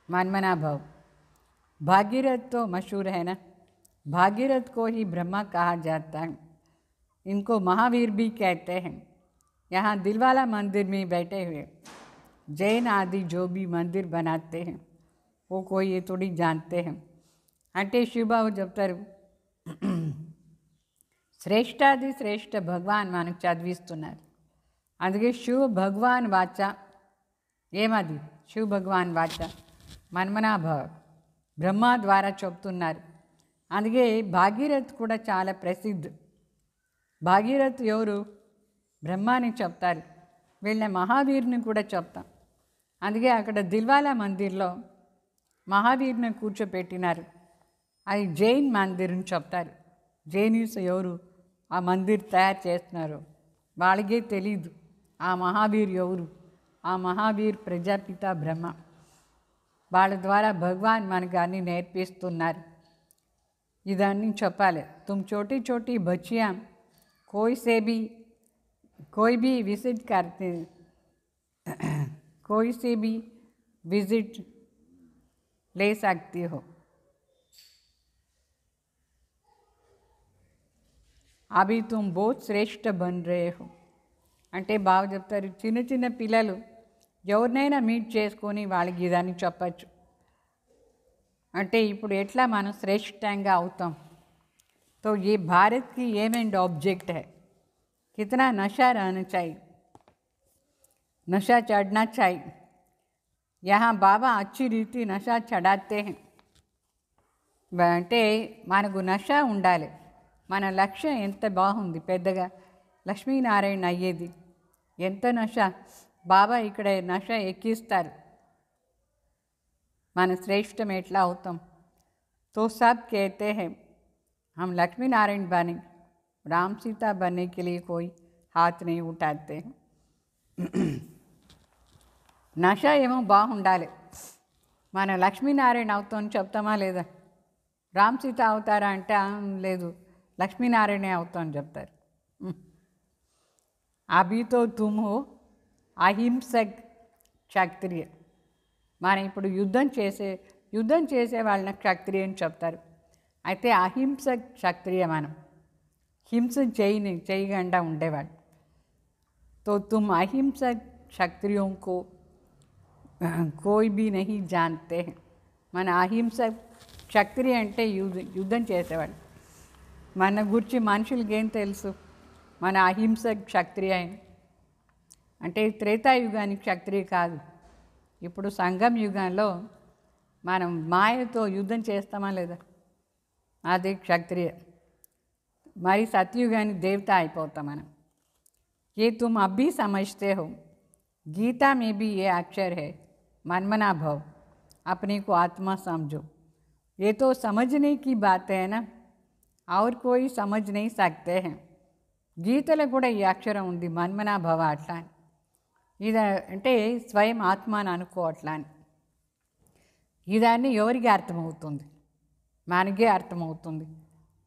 मनमना भव. भागीरथ तो मशहूर है ना, भागीरथ को ही ब्रह्मा कहा जाता है. इनको महावीर भी कहते हैं. यहाँ दिलवाला मंदिर में बैठे हुए जैन आदि जो भी मंदिर बनाते हैं वो कोई ये थोड़ी जानते हैं. అంటే శివబాబు చెప్తారు, శ్రేష్టాది శ్రేష్ఠ భగవాన్ మనకు చదివిస్తున్నారు. అందుకే శివ భగవాన్ వాచ ఏమది? శివ భగవాన్ వాచ మన్మనాభవ బ్రహ్మ ద్వారా చెప్తున్నారు. అందుకే భాగీరథ్ కూడా చాలా ప్రసిద్ధి. భాగీరథ్ ఎవరు? బ్రహ్మాని చెప్తారు. వీళ్ళ మహావీర్ని కూడా చెప్తాం. అందుకే అక్కడ దిల్వాలా మందిర్లో మహావీర్ని కూర్చోపెట్టినారు. అది జైన్ మందిర్ని చెప్తారు. జైనీస్ ఎవరు ఆ మందిర్ తయారు చేస్తున్నారు వాళ్ళకే తెలీదు ఆ మహావీర్ ఎవరు. ఆ మహావీర్ ప్రజాపిత బ్రహ్మ. వాళ్ళ ద్వారా భగవాన్ మనకు అన్నీ నేర్పిస్తున్నారు. ఇదన్నీ చెప్పాలి. तुम छोटी छोटी बच्चियाँ कोई भी विजिट करते, कोई से भी विजिट ले सकती हो. అభి తుమ్ బహుత్ శ్రేష్ఠ బన్ రే హో. అంటే బాగా చెప్తారు, చిన్న చిన్న పిల్లలు ఎవరినైనా మీట్ చేసుకొని వాళ్ళకి ఇదని చెప్పచ్చు. అంటే ఇప్పుడు ఎట్లా మనం శ్రేష్టంగా అవుతాం. तो ये भारत की एम एंड ऑब्जेक्ट है. कितना नशा रहना चाहिए, नशा चढ़ना चाहिए. यहाँ बाबा अच्छी रीति नशा चढ़ाते हैं. అంటే మనకు నష ఉండాలి. మన లక్ష్యం ఎంత బాగుంది, పెద్దగా లక్ష్మీనారాయణ అయ్యేది. ఎంత నష బాబా ఇక్కడ నష ఎక్కిస్తారు. మన శ్రేష్టం ఎట్లా అవుతాం. तो सब कहते हैं हम लक्ष्मी नारायण बने, राम सीता बनने के लिए कोई हाथ नहीं उठाते. నష ఏమో బాగుండాలి. మన లక్ష్మీనారాయణ అవుతామని చెప్తామా లేదా? రామ్ సీత అవుతారా అంటే లేదు, లక్ష్మీనారాయణ అవుతామని చెప్తారు. అభితో తుమ్ హో అహింసక్ క్షత్రియ. మనం ఇప్పుడు యుద్ధం చేసే వాళ్ళని క్షత్రియ అని చెప్తారు. అయితే అహింస క్షత్రియ, మనం హింస చేయకుండా ఉండేవాడు. तो तुम अहिंसा क्षत्रियों को कोई भी नहीं जानते हैं. మన అహింస క్షత్రియ అంటే యుద్ధం చేసేవాడు. మన గురించి మనుషులకి ఏం తెలుసు, మన అహింస క్షత్రియ అంటే త్రేతాయుగానికి క్షత్రియ కాదు. ఇప్పుడు సంగం యుగంలో మనం మాయతో యుద్ధం చేస్తామా లేదా, అది క్షత్రియ. మరి సత్యుగానికి దేవత అయిపోతాం మనం. ये तुम अब भी समझते हो, गीता में भी ये अक्षर है, मनमना भव, अपने को आत्मा समझो. ये तो समझने की बात है ना, और कोई समझ नहीं सकते हैं. గీతలో కూడా ఈ అక్షరం ఉంది, మన్మనా భవ అట్లా అని. ఇది అంటే స్వయం ఆత్మ అని అనుకో అట్లా అని. ఇదాన్ని ఎవరికి అర్థమవుతుంది? మనకే అర్థమవుతుంది,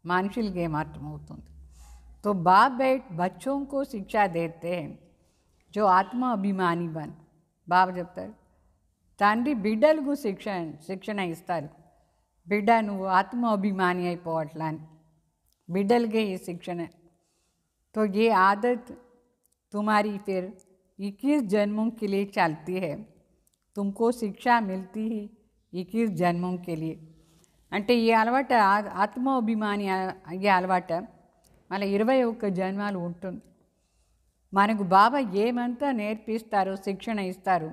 మనుషులకి ఏం అర్థమవుతుంది. तो बाप बैठ बच्चों को शिक्षा देते हैं जो आत्मा अभिमानी बन. బాబా చెప్తారు, తండ్రి బిడ్డలకు శిక్షణ ఇస్తారు. బిడ్డ నువ్వు ఆత్మ అభిమాని అయిపోవట్లా అని బిడ్డలకే ఈ శిక్షణ. तो ये आदत तुम्हारी फिर 21 जन्मों के लिए चलती है. तुमको शिक्षा मिलती ही 21 जन्मों के लिए. అంటే ఈ అలవాటు ఆత్మాభిమాని అయ్యే అలవాటు మళ్ళీ 21 జన్మాలు ఉంటుంది. మనకు బాబా ఏమంతా నేర్పిస్తారో, శిక్షణ ఇస్తారు,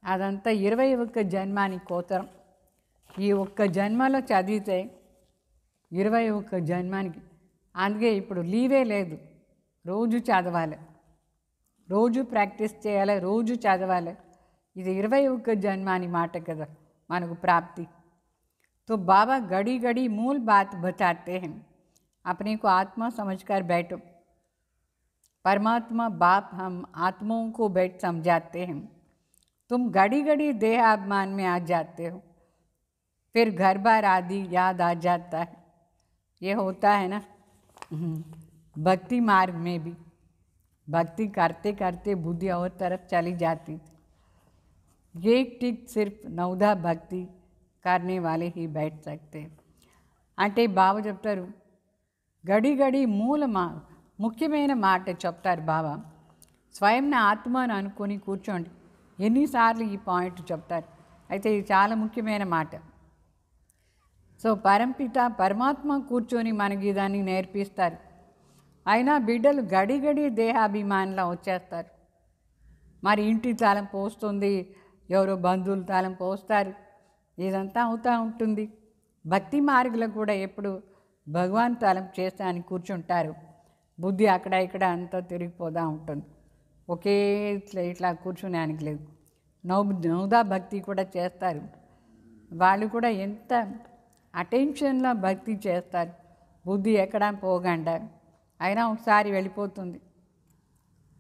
అదంతా 21 జన్మానికి కోతరం. ఈ ఒక్క జన్మలో చదివితే 21 జన్మానికి. అందుకే ఇప్పుడు లీవే లేదు, రోజు చదవాలి, రోజు ప్రాక్టీస్ చేయాలి, రోజు చదవాలి. ఇది 21 జన్మాని మాట కదా మనకు ప్రాప్తి. तो बाबा घड़ी घड़ी मूल बात बताते हैं, अपने को आत्मा समझकर बैठो. परमात्मा बाप हम आत्माओं को बैठ समझाते हैं. तुम घड़ी घड़ी देह अभिमान में आ जाते हो, फिर घर बार आदि याद आ जाता है. ये होता है ना भक्ति मार्ग में भी. भक्ति करते करते बुद्धि और तरफ चली जाती थी. एक टिक सिर्फ नवदा भक्ति करने वाले ही बैठ सकते. అంటే బాబా చెప్తారు, గడి గడి ముఖ్యమైన మాట చెప్తారు బాబా. స్వయం ఆత్మను అనుకొని కూర్చోండి. ఎన్నిసార్లు ఈ పాయింట్ చెప్తారు. అయితే ఇది చాలా ముఖ్యమైన మాట. సో పరంపిత పరమాత్మ కూర్చొని మనకి దాన్ని నేర్పిస్తారు. అయినా బిడ్డలు గడి గడి దేహాభిమానంలో వచ్చేస్తారు. మరి ఇంటి తాళం పోస్తుంది, ఎవరో బంధువులు తాళం పోస్తారు, ఇదంతా అవుతూ ఉంటుంది. భక్తి మార్గంలో కూడా ఎప్పుడు భగవాన్ తాళం చేస్తా అని కూర్చుంటారు. బుద్ధి అక్కడ ఇక్కడ అంతా తిరిగిపోతూ ఉంటుంది. ఒకే ఇట్లా కూర్చునేనికి లేదు. నవదా భక్తి కూడా చేస్తారు. వాళ్ళు కూడా ఎంత అటెన్షన్లో భక్తి చేస్తారు. బుద్ధి ఎక్కడ పోకుండా అయినా ఒకసారి వెళ్ళిపోతుంది.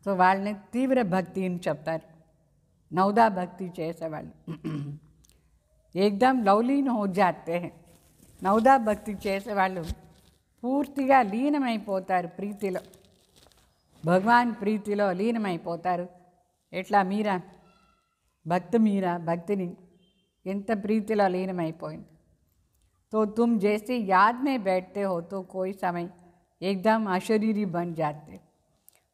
సో వాళ్ళని తీవ్ర భక్తి అని చెప్తారు, నవదా భక్తి చేసేవాళ్ళు. ఏకదమ్ లౌలీన్ హో జాతే హై. నవదా భక్తి చేసేవాళ్ళు పూర్తిగా లీనమైపోతారు ప్రీతిలో, భగవాన్ ప్రీతిలో లీనమైపోతారు. ఎట్లా మీరా భక్తిని ఎంత ప్రీతిలో లీనమైపోయింది. तो तुम जैसे याद में बैठते हो तो कोई समय एकदम అశరీరి బన్ జాతే.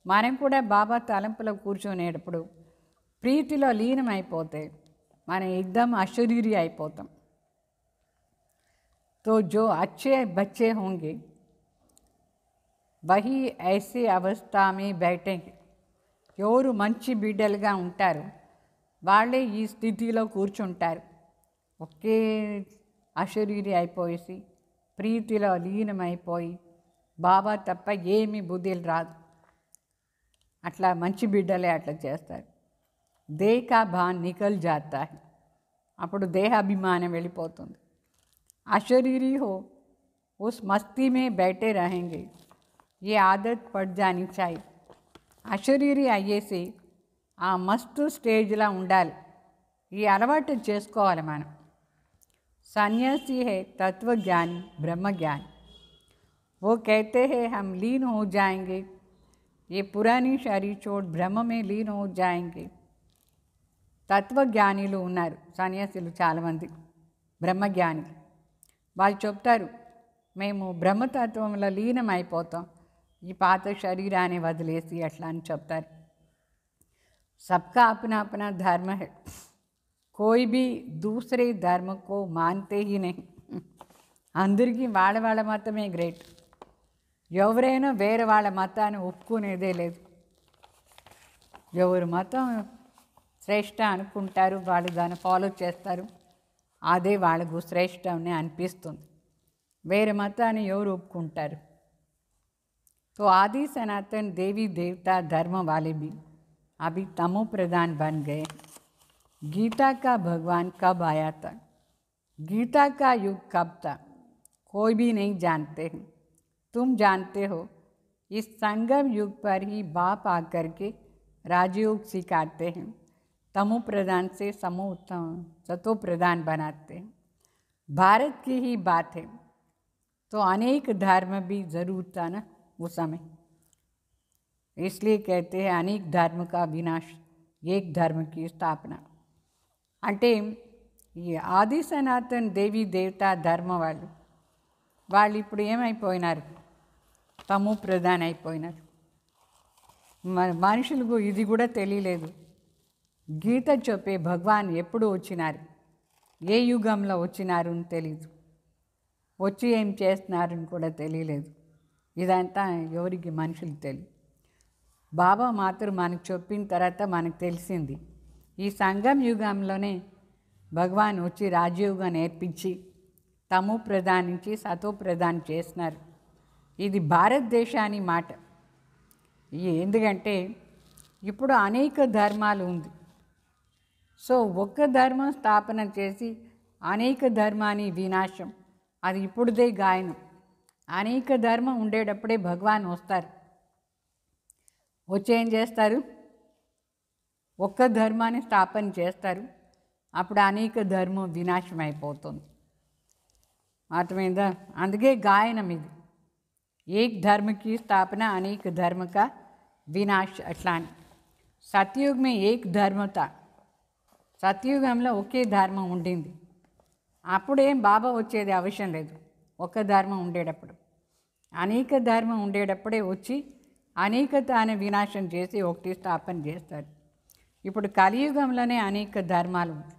మనం కూడా బాబా తలంపులో కూర్చొనేటప్పుడు ప్రీతిలో లీనమైపోతే మనం एकदम అశరీరి అయిపోతాం. तो जो अच्छे बच्चे होंगे वही ऐसी अवस्था में बैठेंगे. ఎవరు మంచి బిడ్డలుగా ఉంటారు వాళ్ళే ఈ స్థితిలో కూర్చుంటారు. ఒకే అశరీరి అయిపోయేసి ప్రీతిలో లీనమైపోయి బాబా తప్ప ఏమీ బుద్ధిలు రాదు. అట్లా మంచి బిడ్డలే అట్లా చేస్తారు. దేహ భాన్ నికల్ జాతా హై. అప్పుడు దేహాభిమానం వెళ్ళిపోతుంది. अशरीरी हो उस मस्ती में बैठे रहेंगे. ये आदत पड़ जानी चाहिए. అశరీరి అయ్యేసి ఆ మస్తు స్టేజ్లో ఉండాలి. ఈ అలవాటు చేసుకోవాలి మనం. సన్యాసి है तत्वज्ञानी ब्रह्मज्ञानी. वो कहते हैं हम लीन हो जाएंगे, ये पुरानी शरीर छोड़ ब्रह्म में लीन हो जाएंगे. తత్వజ్ఞానిలు ఉన్నారు, సన్యాసులు చాలామంది బ్రహ్మజ్ఞాని. వాళ్ళు చెప్తారు మేము బ్రహ్మతత్వంలో లీనం అయిపోతాం, ఈ పాత శరీరాన్ని వదిలేసి అట్లా అని చెప్తారు. सबका अपना अपना धर्म है, कोई भी दूसरे धर्म को मानते ही नहीं. అందరికీ వాళ్ళ వాళ్ళ మతమే గ్రేట్. ఎవరైనా వేరే వాళ్ళ మతాన్ని ఒప్పుకునేదే లేదు. ఎవరు మతం శ్రేష్ఠ అనుకుంటారు వాళ్ళు దాన్ని ఫాలో చేస్తారు, అదే వాళ్ళకు శ్రేష్టమని అనిపిస్తుంది. వేరే మతాన్ని ఎవరు ఒప్పుకుంటారు? तो आदि सनातन देवी देवता धर्म वाले भी अभी तमो प्रधान बन गए. गीता का भगवान कब आया था, गीता का युग कब था, कोई भी नहीं जानते हैं. तुम जानते हो इस संगम युग पर ही बाप आकर के राजयोग सिखाते हैं, तमो प्रधान से समो सतो प्रधान बनाते हैं. भारत की ही बात है तो अनेक धर्म भी ज़रूर था ना उस समय, इसलिए कहते हैं अनेक धर्म का विनाश, एक धर्म की स्थापना. అంటే ఈ ఆది సనాతన్ దేవీ దేవతా ధర్మ వాళ్ళు ఇప్పుడు ఏమైపోయినారు? తమో ప్రధాన అయిపోయినారు. మనుషులకు ఇది కూడా తెలియలేదు. గీత చెప్పే భగవాన్ ఎప్పుడు వచ్చినారు, ఏ యుగంలో వచ్చినారు అని తెలీదు, వచ్చి ఏం చేస్తున్నారని కూడా తెలియలేదు. ఇదంతా ఎవరికి మనుషులకు తెలియదు. బాబా మాత్రం మనకు చెప్పిన తర్వాత మనకు తెలిసింది. ఈ సంగం యుగంలోనే భగవాన్ వచ్చి రాజయోగం నేర్పించి తమో ప్రధాన్ నుంచి సతో ప్రధాన్ చేసినారు. ఇది భారతదేశాని మాట. ఎందుకంటే ఇప్పుడు అనేక ధర్మాలు ఉంది. సో ఒక్క ధర్మం స్థాపన చేసి అనేక ధర్మాన్ని వినాశం, అది ఇప్పుడుదే గాయనం. అనేక ధర్మం ఉండేటప్పుడే భగవాన్ వస్తారు. వచ్చి ఏం చేస్తారు? ఒక్క ధర్మాన్ని స్థాపన చేస్తారు, అప్పుడు అనేక ధర్మం వినాశం అయిపోతుంది. అర్థమైందా? అందుకే గాయనం ఇది. ఏక్ ధర్మకి స్థాపన అనేక ధర్మ కా వినాశ్ అట్లా అని. సత్యుగమే ఏక్ ధర్మత, సత్యుగంలో ఒకే ధర్మం ఉండింది. అప్పుడేం బాబా వచ్చేది అవసరం లేదు. ఒక ధర్మం ఉండేటప్పుడు, అనేక ధర్మం ఉండేటప్పుడే వచ్చి అనేకతాన్ని వినాశం చేసి ఒకటి స్థాపన చేస్తారు. ఇప్పుడు కలియుగంలోనే అనేక ధర్మాలు ఉంది,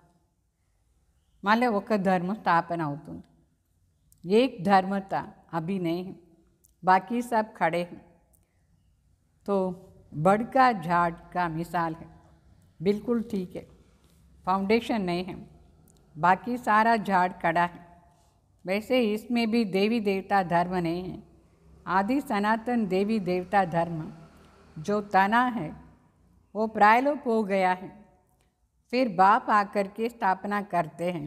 మళ్ళీ ఒక ధర్మం స్థాపన అవుతుంది. ఏక్ ధర్మత అభి नहीं है, बाकी सब खड़े हैं. तो बड़का झाड़ का मिसाल है, बिल्कुल ठीक है. फाउंडेशन नहीं है, बाकी सारा झाड़ खड़ा है. वैसे इसमें भी देवी देवता धर्म नहीं है. आदि सनातन देवी देवता धर्म जो तना है वो प्रायलोप हो गया है. फिर बाप आकर के स्थापना करते हैं.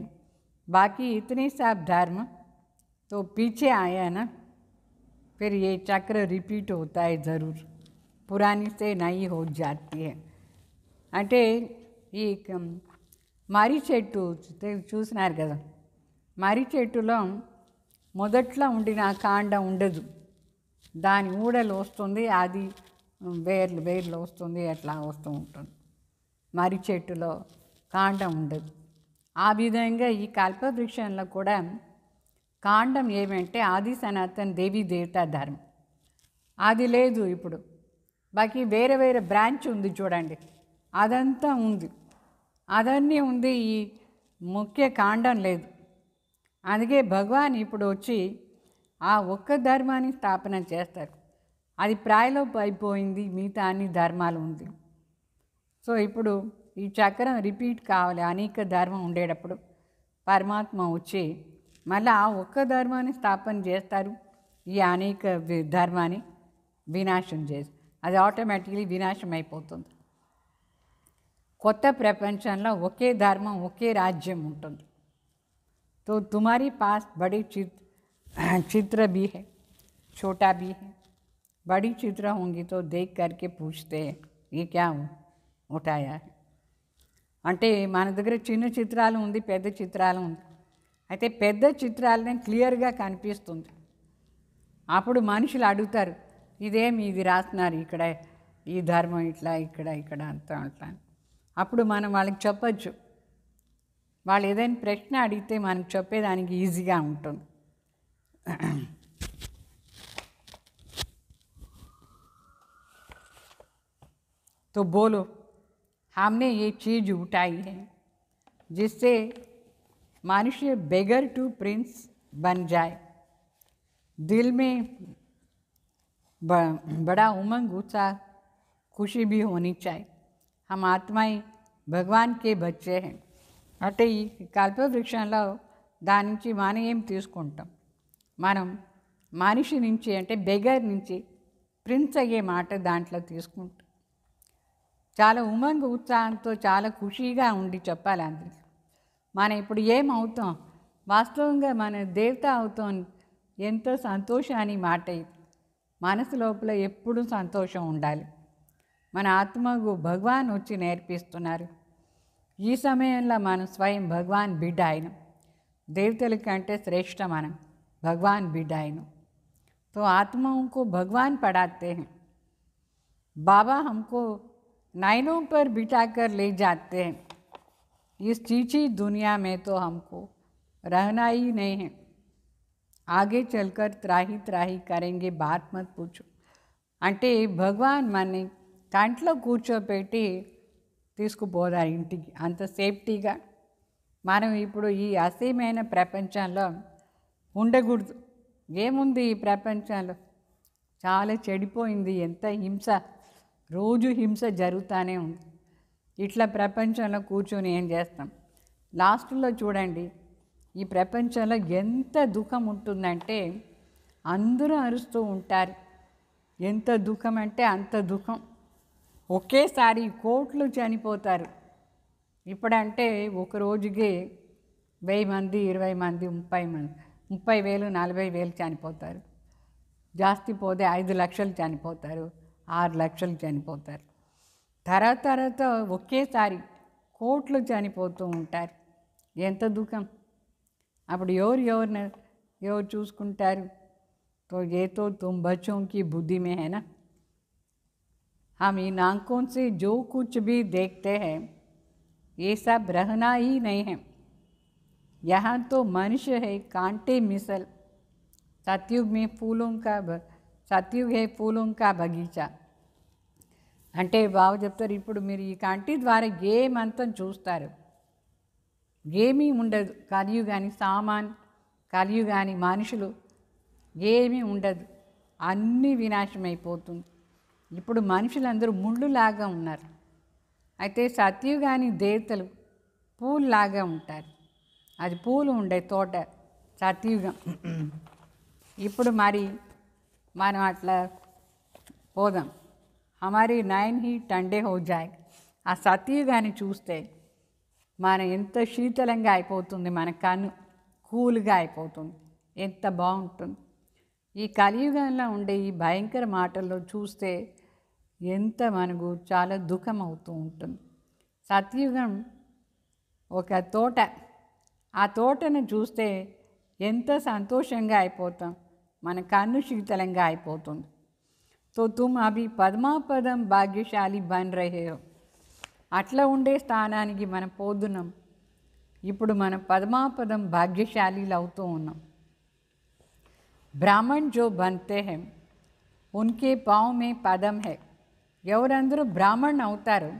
बाकी इतने सब धर्म तो पीछे आए हैं ना, फिर ये चक्र रिपीट होता है ज़रूर, पुरानी से नई हो जाती है. అంటే ఈ మర్రి చెట్టు చూసినారు కదా, మర్రి చెట్టులో మొదట్లో ఉండిన కాండం ఉండదు, దాని ఊడలు వస్తుంది, అది వేర్లు వస్తుంది, అట్లా వస్తూ ఉంటుంది. మర్రి చెట్టులో కాండం ఉండదు. ఆ విధంగా ఈ కల్పవృక్షంలో కూడా కాండం ఏమంటే ఆది సనాతన దేవీ దేవతా ధర్మం. అది లేదు ఇప్పుడు. బాకీ వేరే వేరే బ్రాంచ్ ఉంది చూడండి, అదంతా ఉంది. అదన్నీ ఉంది, ఈ ముఖ్య కాండం లేదు. అందుకే భగవాన్ ఇప్పుడు వచ్చి ఆ ఒక్క ధర్మాన్ని స్థాపన చేస్తారు. అది ప్రాయలోపు అయిపోయింది, మిగతా అన్ని ధర్మాలు ఉంది. సో ఇప్పుడు ఈ చక్రం రిపీట్ కావాలి. అనేక ధర్మం ఉండేటప్పుడు పరమాత్మ వచ్చి మళ్ళీ ఆ ఒక్క ధర్మాన్ని స్థాపన చేస్తారు. ఈ అనేక ధర్మాన్ని వినాశం చేసి అది ఆటోమేటిక్లీ వినాశం అయిపోతుంది. కొత్త ప్రపంచంలో ఒకే ధర్మం, ఒకే రాజ్యం ఉంటుంది. तो तुम्हारी पास बड़ी चित्र भी है, छोटा भी है. बड़ी चित्र होंगी तो देख करके पूछते हैं ये क्या उठाया है. అంటే మన దగ్గర చిన్న చిత్రాలు ఉంది, పెద్ద చిత్రాలు ఉంది. అయితే పెద్ద చిత్రాలనే క్లియర్గా కనిపిస్తుంది. అప్పుడు మనుషులు అడుగుతారు, ఇదేమి ఇది రాస్తున్నారు ఇక్కడ, ఈ ధర్మం ఇట్లా, ఇక్కడ ఇక్కడ అంతా అట్లా. అప్పుడు మనం వాళ్ళకి చెప్పచ్చు. వాళ్ళు ఏదైనా ప్రశ్న అడిగితే మనకు చెప్పేదానికి ఈజీగా ఉంటుంది. तो बोलो हमने ये चीज़ उठाई है जिससे मनुष्य बेगर टू प्रिंस बन जाए. दिल में बड़ा उमंग, उत्साह, खुशी भी होनी चाहिए. हम आत्माएं भगवान के बच्चे हैं. అంటే ఈ కల్పవృక్షంలో దాని నుంచి మనం ఏం తీసుకుంటాం? మనం మనిషి నుంచి, అంటే బెగర్ నుంచి ప్రిన్స్ అయ్యే మాట దాంట్లో తీసుకుంటాం. చాలా ఉమంగ ఉత్సాహంతో, చాలా ఖుషీగా ఉండి చెప్పాలి అందరికీ. మనం ఇప్పుడు ఏమవుతాం? వాస్తవంగా మన దేవత అవుతాం. ఎంతో సంతోషాన్ని మాట ఇది. మనసు లోపల ఎప్పుడూ సంతోషం ఉండాలి. మన ఆత్మకు భగవాన్ వచ్చి నేర్పిస్తున్నారు. ఈ సమయంలో మనం స్వయం భగవాన్ బిడ్డ అయిన, దేవతల కంటే శ్రేష్ఠ మనం भगवान बिठाएनो. तो आत्माओं को भगवान पढ़ाते हैं. बाबा हमको नाइनों पर बिठाकर ले जाते हैं. इस चीची दुनिया में तो हमको रहना ही नहीं है. आगे चलकर त्राही त्राही करेंगे, बात मत पूछो. అంటే భగవాన్ మనని కంట్లో కూర్చోపెట్టి తీసుకుపోదారు ఇంటికి, అంత సేఫ్టీగా. మనం ఇప్పుడు ఈ అసీమైన ప్రపంచంలో ఉండకూడదు. ఏముంది ఈ ప్రపంచంలో? చాలా చెడిపోయింది. ఎంత హింస, రోజు హింస జరుగుతూనే ఉంది. ఇట్లా ప్రపంచంలో కూర్చొని ఏం చేస్తాం? లాస్ట్లో చూడండి, ఈ ప్రపంచంలో ఎంత దుఃఖం ఉంటుందంటే అందరూ అరుస్తూ ఉంటారు. ఎంత దుఃఖం అంటే అంత దుఃఖం. ఒకేసారి కోట్లు చనిపోతారు. ఇప్పుడంటే ఒక రోజుకి 1000 మంది, 20 మంది, 30 మంది, 30,000, 40,000 చనిపోతారు. జాస్తి పోతే 5 లక్షలు చనిపోతారు, 6 లక్షలు చనిపోతారు. తర్వాత ఒకేసారి కోట్లు చనిపోతూ ఉంటారు. ఎంత దుఃఖం. అప్పుడు ఎవరు చూసుకుంటారు? तो ये तो तुम बच्चों की बुद्धि में है ना. हम इन आँखों से जो कुछ भी देखते हैं ये सब रहना ही नहीं है. यहाँ तो मनुष्य है कांटे मिसल. सतयुग में सतयुग है फूलों का बगीचा. అంటే బాబు చెప్తారు, ఇప్పుడు మీరు ఈ కంటి ద్వారా ఏమంతం చూస్తారు, ఏమీ ఉండదు. కలియుగాని సామాన్, కలియుగాని మనుషులు ఏమీ ఉండదు. అన్నీ వినాశమైపోతుంది. ఇప్పుడు మనుషులందరూ ముళ్ళులాగా ఉన్నారు. అయితే సత్యుగాని దేవతలు పూలులాగా ఉంటారు. అది పూలు ఉండే తోట సత్యుగం. ఇప్పుడు మరి మనం అట్లా పోదాం. హమారీ నయన్ హీ టండే హో జాయ్. ఆ సత్యుగాని చూస్తే మన ఎంత శీతలంగా అయిపోతుంది, మన కన్ను కూల్గా అయిపోతుంది. ఎంత బాగుంటుంది. ఈ కలియుగంలో ఉండే ఈ భయంకర మాటల్లో చూస్తే ఎంత మనకు చాలా దుఃఖం అవుతూ ఉంటుంది. సత్యుగం ఒక తోట. ఆ తోటను చూస్తే ఎంత సంతోషంగా అయిపోతాం, మన కన్ను శీతలంగా అయిపోతుంది. తో తుమ్ అభి పద్మాపదం భాగ్యశాలి బన్ రహే హో. అట్లా ఉండే స్థానానికి మనం పోతున్నాం. ఇప్పుడు మనం పద్మాపదం భాగ్యశాలీలు అవుతూ ఉన్నాం. ब्राह्मण जो बनते हैं ఉన్కే పావ్ మే పదం హై. ఎవరందరూ బ్రాహ్మణ్ అవుతారో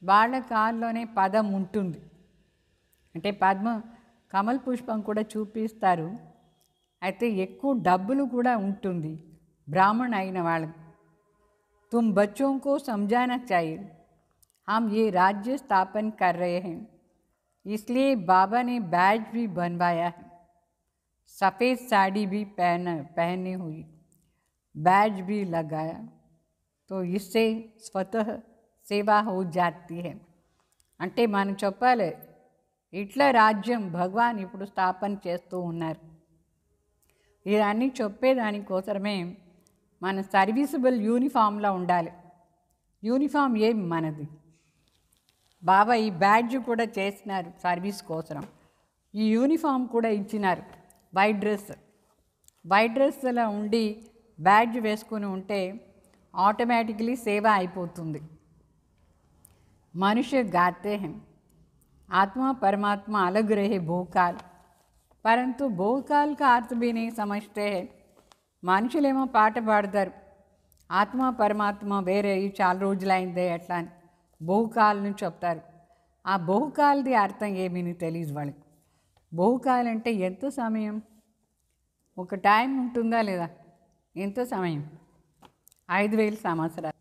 వాళ్ళ కాల్లోనే పదం ఉంటుంది. అంటే పద్మ కమల్ పుష్పం కూడా చూపిస్తారు. అయితే ఎక్కువ డబ్బులు కూడా ఉంటుంది బ్రాహ్మణ్ అయిన వాళ్ళకి. तुम बच्चों को समझाना चाहिए हम ये राज्य स्थापन कर रहे हैं, इसलिए बाबा ने बैज भी बनवाया है, सफ़ेद साड़ी भी पहनी हुई, बैज भी लगाया, तो इससे स्वतः सेवा हो जाती है. అంటే మనం చెప్పాలి ఇట్లా రాజ్యం భగవాన్ ఇప్పుడు స్థాపన చేస్తూ ఉన్నారు. ఇవన్నీ చెప్పేదానికోసమే మన సర్వీసబుల్ యూనిఫామ్లో ఉండాలి. యూనిఫామ్ ఏం మనది? బాబా ఈ బ్యాడ్జ్ కూడా చేసినారు సర్వీస్ కోసం. ఈ యూనిఫామ్ కూడా ఇచ్చినారు. వైట్ డ్రెస్లో ఉండి బ్యాడ్జ్ వేసుకుని ఉంటే ఆటోమేటికలీ సేవ అయిపోతుంది. मनुष्य गाते हैं आत्मा परमात्मा अलग रहे बहुकाल, परंतु बहुकाल का अर्थ भी नहीं समझते हैं. మనుషులేమో పాట పాడతారు, ఆత్మ పరమాత్మ వేరే చాలా రోజులైందే అట్లా అని బహుకాల్ని చెప్తారు. ఆ బహుకాల్ది అర్థం ఏమీ తెలియదు వాళ్ళకి. బహుకాల్ అంటే ఎంత సమయం? ఒక టైం ఉంటుందా లేదా? ఎంత సమయం? 5000 సంవత్సరాలు.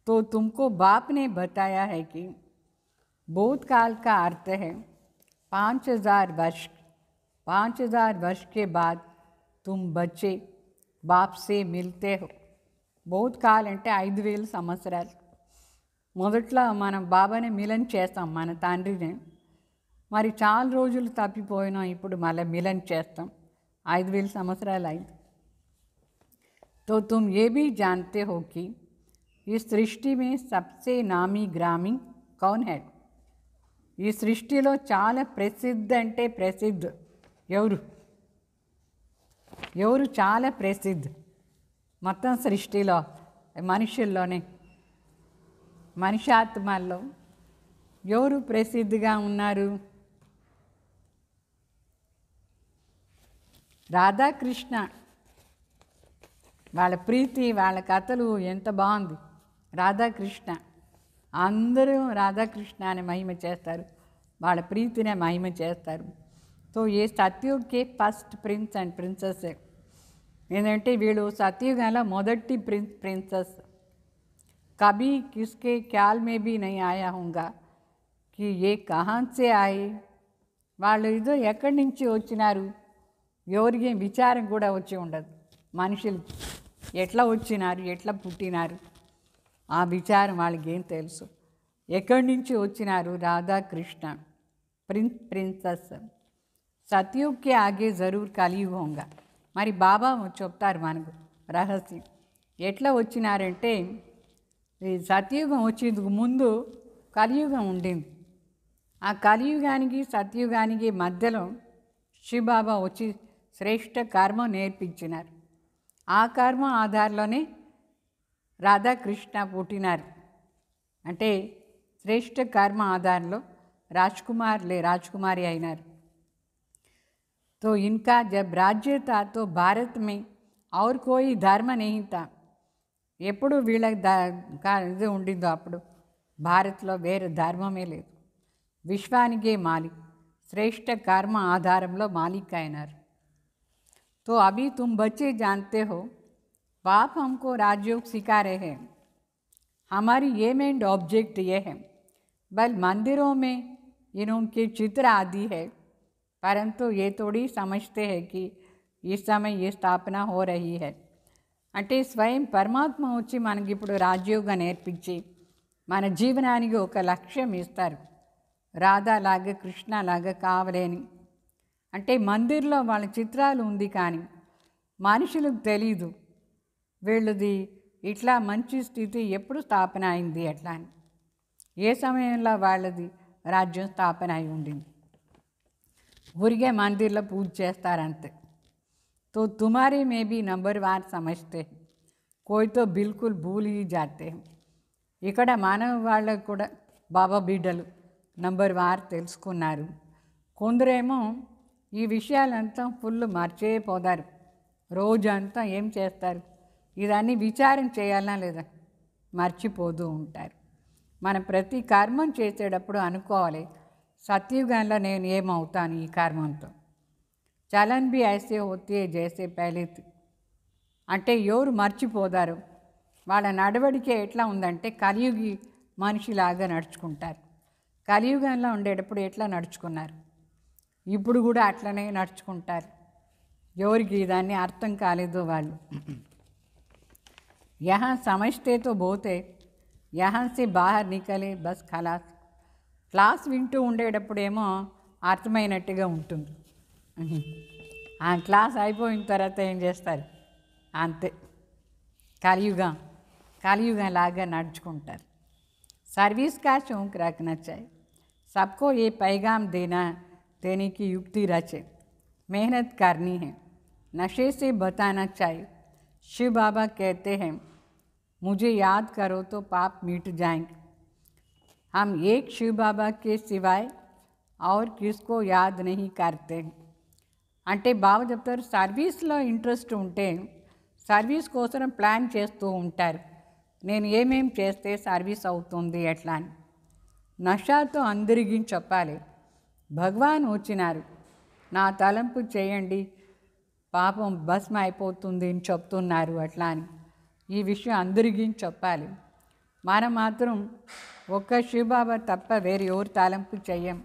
तो तुमको बाप ने बताया है कि भूतकाल का अर्थ है 5000 वर्ष. 5000 वर्ष के बाद तुम बच्चे बाप से मिलते हो. భూతకాల్ అంటే 5000 సంవత్సరాలు. మొదట్లో మనం బాబాని మిలన్ చేస్తాం, మన తండ్రిని. మరి చాలా రోజులు తప్పిపోయినాం, ఇప్పుడు మళ్ళీ మిలన్ చేస్తాం. 5000 సంవత్సరాలు అయింది. तो तुम ये भी जानते हो कि इस सृष्टि में सबसे नामी ग्रामी कौन है? ఈ సృష్టిలో చాలా ప్రసిద్ధ అంటే ప్రసిద్ధ ఎవరు చాలా ప్రసిద్ధ మొత్తం సృష్టిలో మనుషుల్లోనే మనుష్యాత్మల్లో ఎవరు ప్రసిద్ధిగా ఉన్నారు? రాధాకృష్ణ. వాళ్ళ ప్రీతి, వాళ్ళ కథలు ఎంత బాగుంది. రాధాకృష్ణ అందరూ రాధాకృష్ణ అని మహిమ చేస్తారు, వాళ్ళ ప్రీతినే మహిమ చేస్తారు. సో ఏ సత్యుగే ఫస్ట్ ప్రిన్స్ అండ్ ప్రిన్సెస్. ఏంటంటే వీళ్ళు సత్యుగంలో మొదటి ప్రిన్సెస్. కభీ కిస్కే ఖ్యాల్ మే భీ నహీ ఆయా హోంగా కి ఏ కహాన్ సే ఆయే. వాళ్ళు ఇదో ఎక్కడి నుంచి వచ్చినారు ఎవరికి విచారం కూడా వచ్చి ఉండదు. మనుషులు ఎట్లా వచ్చినారు, ఎట్లా పుట్టినారు, ఆ విచారం వాళ్ళకి ఏం తెలుసు. ఎక్కడి నుంచి వచ్చినారు? రాధాకృష్ణ ప్రిన్సెస్. సత్యుగ్కి ఆగే జరూర్ కలియుగ హోంగా. మరి బాబా చెప్తారు మనకు రహస్యం. ఎట్లా వచ్చినారంటే ఈ సత్యుగం వచ్చేందుకు ముందు కలియుగం ఉండింది. ఆ కలియుగానికి సత్యుగానికి మధ్యలో శివబాబా వచ్చి శ్రేష్ఠ కర్మ నేర్పించినారు. ఆ కర్మ ఆధారంలోనే రాధాకృష్ణ పుట్టినారు. అంటే శ్రేష్ఠ కర్మ ఆధారంలో राजकुमारी అయినారు. तो इनका जब राज्य था तो भारत में और कोई धर्म नहीं था. ఎప్పుడు వీళ్ళకి ఇది ఉండిందో అప్పుడు భారత్లో వేరే ధర్మమే లేదు. విశ్వానికే మాలిక్, శ్రేష్ఠ కర్మ ఆధారంలో మాలిక్ అయినారు. तो अभी तुम बच्चे जानते हो बाप हमको राजयोग सिखा रहे हैं. हमारी ये मेन ऑब्जेक्ट ये है. बल मंदिरों में इनके चित्र आदि है, परंतु ये थोड़ी समझते हैं कि इस समय ये स्थापना हो रही है. అంటే స్వయం పరమాత్మ వచ్చి మనకి ఇప్పుడు రాజయోగం నేర్పించి మన జీవనానికి ఒక లక్ష్యం ఇస్తారు. రాధాలాగా కృష్ణలాగా కావలేని. అంటే మందిర్లో వాళ్ళ చిత్రాలు ఉంది, కానీ మనుషులకు తెలీదు వీళ్ళది ఇట్లా మంచి స్థితి ఎప్పుడు స్థాపన అయింది అట్లా అని. ఏ సమయంలో వాళ్ళది రాజ్యం స్థాపన అయి ఉండింది. ఊరికే మందిర్లో పూజ చేస్తారంతే. तो तुम्हारे में भी नंबरवार समझते हैं, कोई तो बिल्कुल भूल ही जाते हैं. ఇక్కడ మానవ వాళ్ళకు కూడా బాబా బిడ్డలు నంబర్వార్ తెలుసుకున్నారు. కొందరేమో ఈ విషయాలంతా ఫుల్ మర్చిపోతారు. రోజంతా ఏం చేస్తారు, ఇదన్నీ విచారం చేయాలనా లేదా? మర్చిపోతూ ఉంటారు. మనం ప్రతి కర్మం చేసేటప్పుడు అనుకోవాలి, సత్యుగంలో నేను ఏమవుతాను ఈ కర్మంతో. చలన్ బి ఐసే హోతే జైసే పహలే అంటే ఎవరు మర్చిపోతారు? వాళ్ళ నడవడిక ఎట్లా ఉందంటే కలియుగి మనిషిలాగా నడుచుకుంటారు. కలియుగంలో ఉండేటప్పుడు ఎట్లా నడుచుకున్నారు, ఇప్పుడు కూడా అట్లనే నడుచుకుంటారు. ఎవరికి దాన్ని అర్థం కాలేదో వాళ్ళు. यहाँ समझते तो बहुत है, यहाँ से बाहर निकले बस खलास. క్లాస్ వింటూ ఉండేటప్పుడేమో అర్థమైనట్టుగా ఉంటుంది. ఆ క్లాస్ అయిపోయిన తర్వాత ఏం చేస్తారు? అంతే, కలియుగం లాగా నడుచుకుంటారు. सर्विस का शौक रखना चाहिए, सबको ये पैगाम देने की युक्ति रचे. मेहनत करनी है, नशे से बचाना चाहिए. शिव बाबा कहते हैं, मुझे याद करो तो पाप मिट जाएंगे. हम एक शिव बाबा के सिवाय और किसको याद नहीं करते. అంటే బాబా చెప్తారు, సర్వీస్లో ఇంట్రెస్ట్ ఉంటే సర్వీస్ కోసం ప్లాన్ చేస్తూ ఉంటారు. నేను ఏమేం చేస్తే సర్వీస్ అవుతుంది ఎట్లా అని. నషాతో అందరికీ చెప్పాలి, భగవాన్ వచ్చినారు, నా తలంపు చేయండి, పాపం భస్మ అయిపోతుంది అని చెప్తున్నారు అట్లా అని. ఈ విషయం అందరికీ చెప్పాలి. మనం మాత్రం ఒక్క శివబాబా తప్ప వేరే ఎవరు తలంపు చెయ్యం.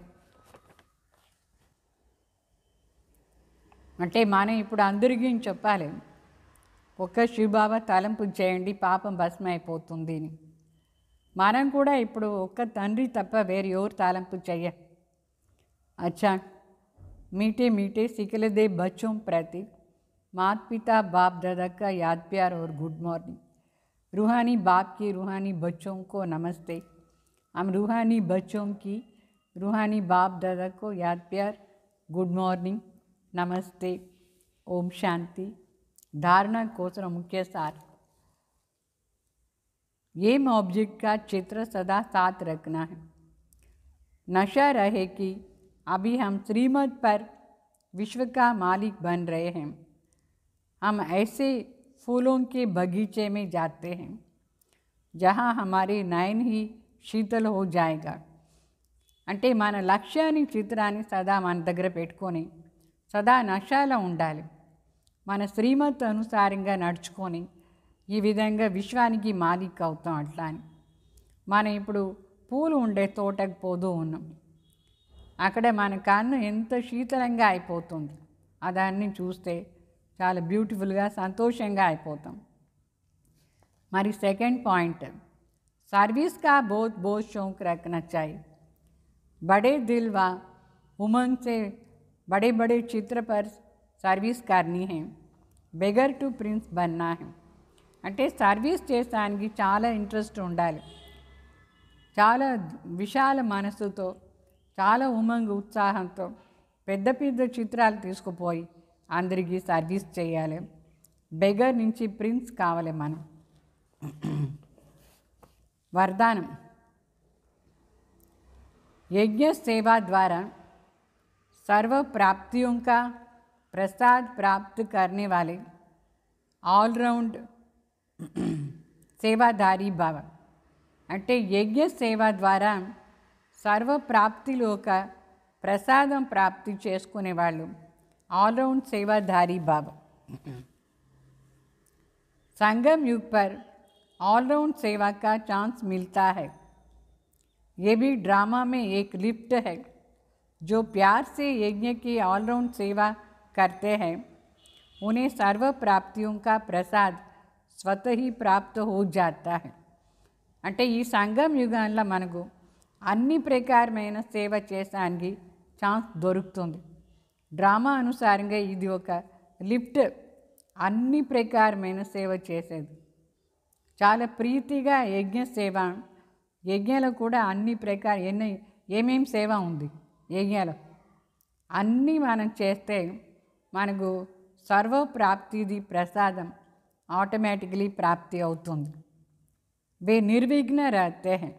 అంటే మనం ఇప్పుడు అందరికీ చెప్పాలి, ఒక్క శివబాబా తలంపు చేయండి, పాపం భస్మ అయిపోతుంది అని. మనం కూడా ఇప్పుడు ఒక్క తండ్రి తప్ప వేరే ఎవరు తలంపు చెయ్యం. अच्छा, मीठे मीठे सिकलदे बच्चों प्रति माता पिता बाप दादा का याद प्यार और गुड मॉर्निंग. रूहानी बाप की रूहानी बच्चों को नमस्ते. हम रूहानी बच्चों की रूहानी बाप दादा को याद प्यार, गुड मॉर्निंग, नमस्ते, ओम शांति. धारणा कोसर मुख्य सार. एम ऑब्जेक्ट का चित्र सदा साथ रखना है. नशा रहे कि अभी हम श्रीमत पर विश्व का मालिक बन रहे हैं. हम ऐसे फूलों के बगीचे में जाते हैं जहाँ हमारे नयन ही शीतल हो जाएगा. అంటే మన లక్ష్యాన్ని చిత్రాన్ని సదా మన దగ్గర పెట్టుకొని సదా నషాలో ఉండాలి. మన శ్రీమత్ అనుసారంగా నడుచుకొని ఈ విధంగా విశ్వానికి మాలిక్ అవుతాం అట్లా అని. మనం ఇప్పుడు పూలు ఉండే తోటకు పోతూ ఉన్నాం, అక్కడ మన కన్ను ఎంత శీతలంగా అయిపోతుంది. అదాన్ని చూస్తే చాలా బ్యూటిఫుల్గా సంతోషంగా అయిపోతాం. మరి సెకండ్ పాయింట్, सर्विस का बहुत बहुत शौक रखना चाहिए. बड़े दिल व उमंग से बड़े बड़े चित्र पर सर्विस करनी है. బెగర్ టు ప్రిన్స్ బన్నా है. అంటే సర్వీస్ చేసానికి చాలా ఇంట్రెస్ట్ ఉండాలి, చాలా విశాల మనసుతో, చాలా ఉమంగ్ ఉత్సాహంతో పెద్ద పెద్ద చిత్రాలు తీసుకుపోయి అందరికీ సర్వీస్ చేయాలి. బెగర్ నుంచి ప్రిన్స్ కావాలి మనం. वरदान. यज्ञ सेवा द्वारा सर्व प्राप्तियों का प्रसाद प्राप्त करने वाले ऑलराउंड సేవాదారి భావ. అంటే యజ్ఞ సేవ ద్వారా సర్వ ప్రాప్తిలోక ప్రసాదం ప్రాప్తి చేసుకునేవాళ్ళు ఆల్రౌండ్ సేవాదారి భావ. संगम युग पर ऑलराउंड सेवा का चांस मिलता है. ये भी ड्रामा में एक लिफ्ट है. जो प्यार से यज्ञ की ऑलराउंड सेवा करते हैं उन्हें सर्व प्राप्तियों का प्रसाद स्वतः ही प्राप्त हो जाता है. అంటే ఈ సంగం యుగంలో మనకు అన్ని ప్రకారమైన సేవ చేసానికి ఛాన్స్ దొరుకుతుంది. డ్రామా అనుసారంగా ఇది ఒక లిఫ్ట్, అన్ని ప్రకారమైన సేవ చేసేది. చాలా ప్రీతిగా యజ్ఞ సేవ, యజ్ఞలో కూడా అన్ని ఏమేం సేవ ఉంది యజ్ఞలో అన్నీ మనం చేస్తే మనకు సర్వ ప్రాప్తిది ప్రసాదం ఆటోమేటికలీ ప్రాప్తి అవుతుంది. వే నిర్విఘ్న రహతే హై,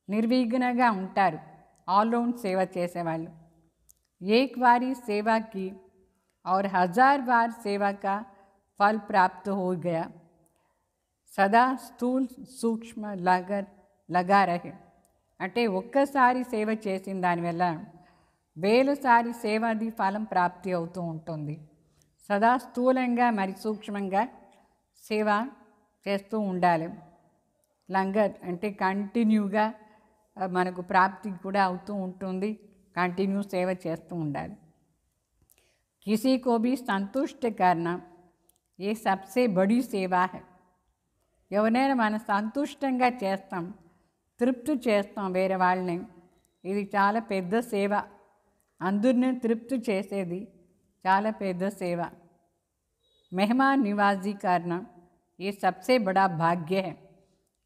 నిర్విఘ్నగా ఉంటారు ఆల్రౌండ్ సేవ చేసేవాళ్ళు. एक बारी सेवा की और 1000 बार सेवा का फल प्राप्त हो गया సదా స్థూల్ సూక్ష్మ లగా రహే. అంటే ఒక్కసారి సేవ చేసిన దానివల్ల వేలసారి సేవాది ఫలం ప్రాప్తి అవుతూ ఉంటుంది. సదా స్థూలంగా మరి సూక్ష్మంగా సేవ చేస్తూ ఉండాలి. లంగర్ అంటే కంటిన్యూగా మనకు ప్రాప్తి కూడా అవుతూ ఉంటుంది. కంటిన్యూ సేవ చేస్తూ ఉండాలి. किसी को भी संतुष्ट करना ये सबसे बड़ी सेवा है. ఎవరైనా మనం సంతుష్టంగా చేస్తాం, తృప్తి చేస్తాం వేరే వాళ్ళని, ఇది చాలా పెద్ద సేవ. అందరినీ తృప్తి చేసేది చాలా పెద్ద సేవ. మెహమాన్ నివాజీ करना ये सबसे बड़ा भाग्य है.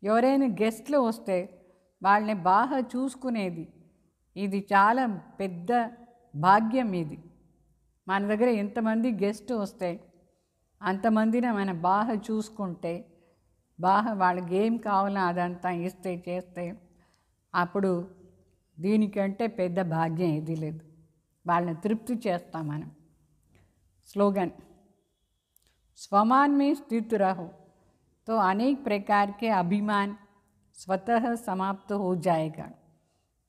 ఎవరైనా గెస్ట్లు వస్తే వాళ్ళని బాగా చూసుకునేది ఇది చాలా పెద్ద భాగ్యం. ఇది మన దగ్గర ఎంతమంది గెస్ట్ వస్తే అంతమందిని మనం బాగా చూసుకుంటే, బాగా వాళ్ళకి ఏం కావాలో అదంతా ఇస్తే చేస్తే, అప్పుడు దీనికంటే పెద్ద భాగ్యం ఇది లేదు. వాళ్ళని తృప్తి చేస్తాం మనం. స్లోగన్ स्वमान में स्थित रहो तो अनेक प्रकार के अभिमान स्वतः समाप्त हो जाएगा.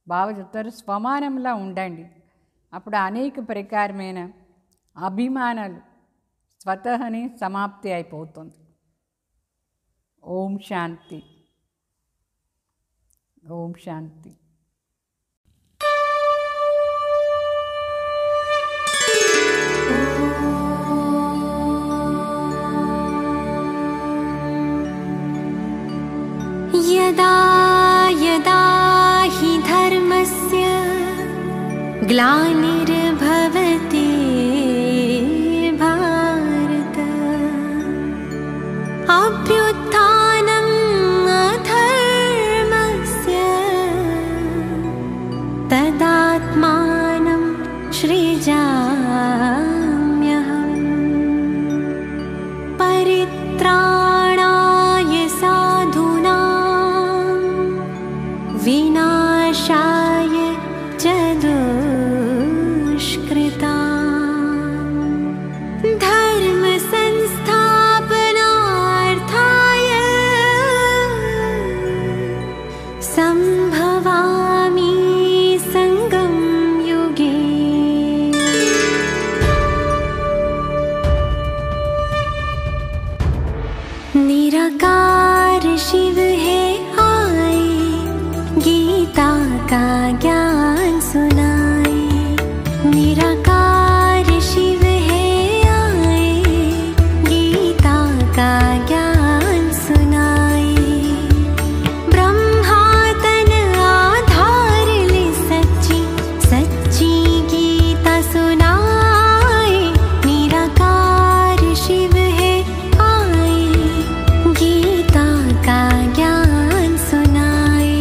బాగా చెప్తారు, స్వమానంలా ఉండండి, అప్పుడు అనేక ప్రకారమైన అభిమానాలు స్వతహనే సమాప్తి అయిపోతుంది. ఓం శాంతి. ఓం శాంతి. यदा यदा हि धर्मस्य ग्लानिर्भवति भारत, अभ्युत्थानम् अधर्मस्य तदात्मानं सृजाम्यहम्. परित्राणाय साधूनां विनाशाय च दुष्कृताम्. धर्म संस्थापनार्थाय संभवामि संगम युगे. निराकार शिव है आए, गीता का ज्ञान सुनाए. निराकार शिव है आए, गीता का ज्ञान सुनाए. ब्रह्मा तन आधार ले सच्ची सच्ची गीता सुनाए. निराकार शिव है आए, गीता का ज्ञान सुनाए.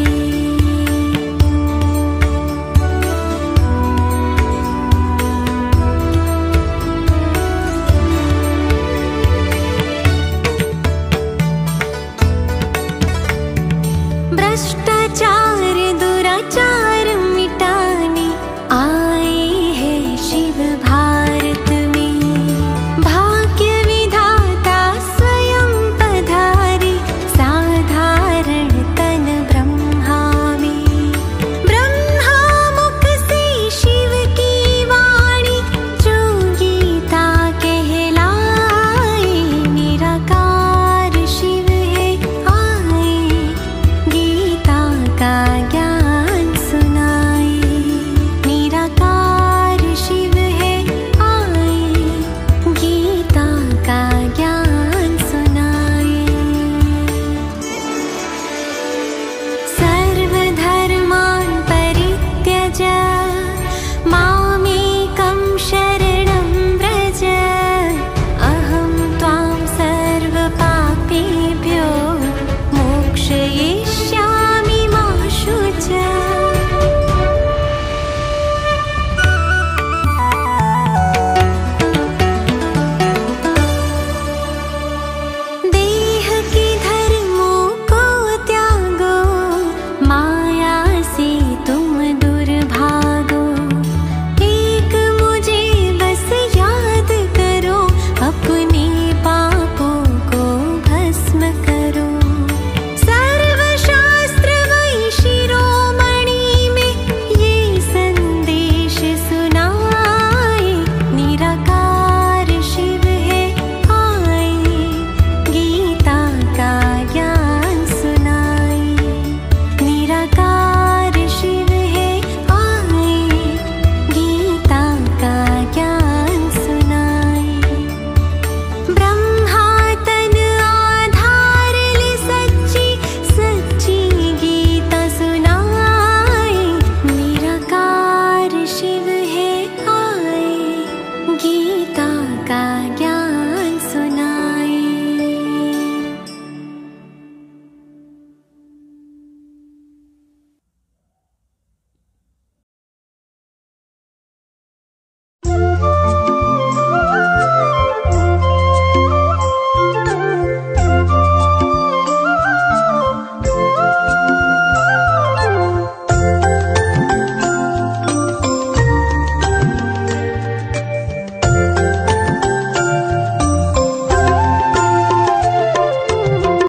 भ्रष्टाचार दुराचार मिटाने आए हैं शिव भारत में. भाग्य विधाता स्वयं पधारे, साधारण तन ब्रह्मा में. ब्रह्मा मुख से शिव की वाणी जो गीता कहलाए. निराकार शिव है आए, गीता का ज्ञान सुनाए. निराकार शिव है आए, गीता का ज्ञान सुनाए. सर्वधर्मान् परित्यज्य मां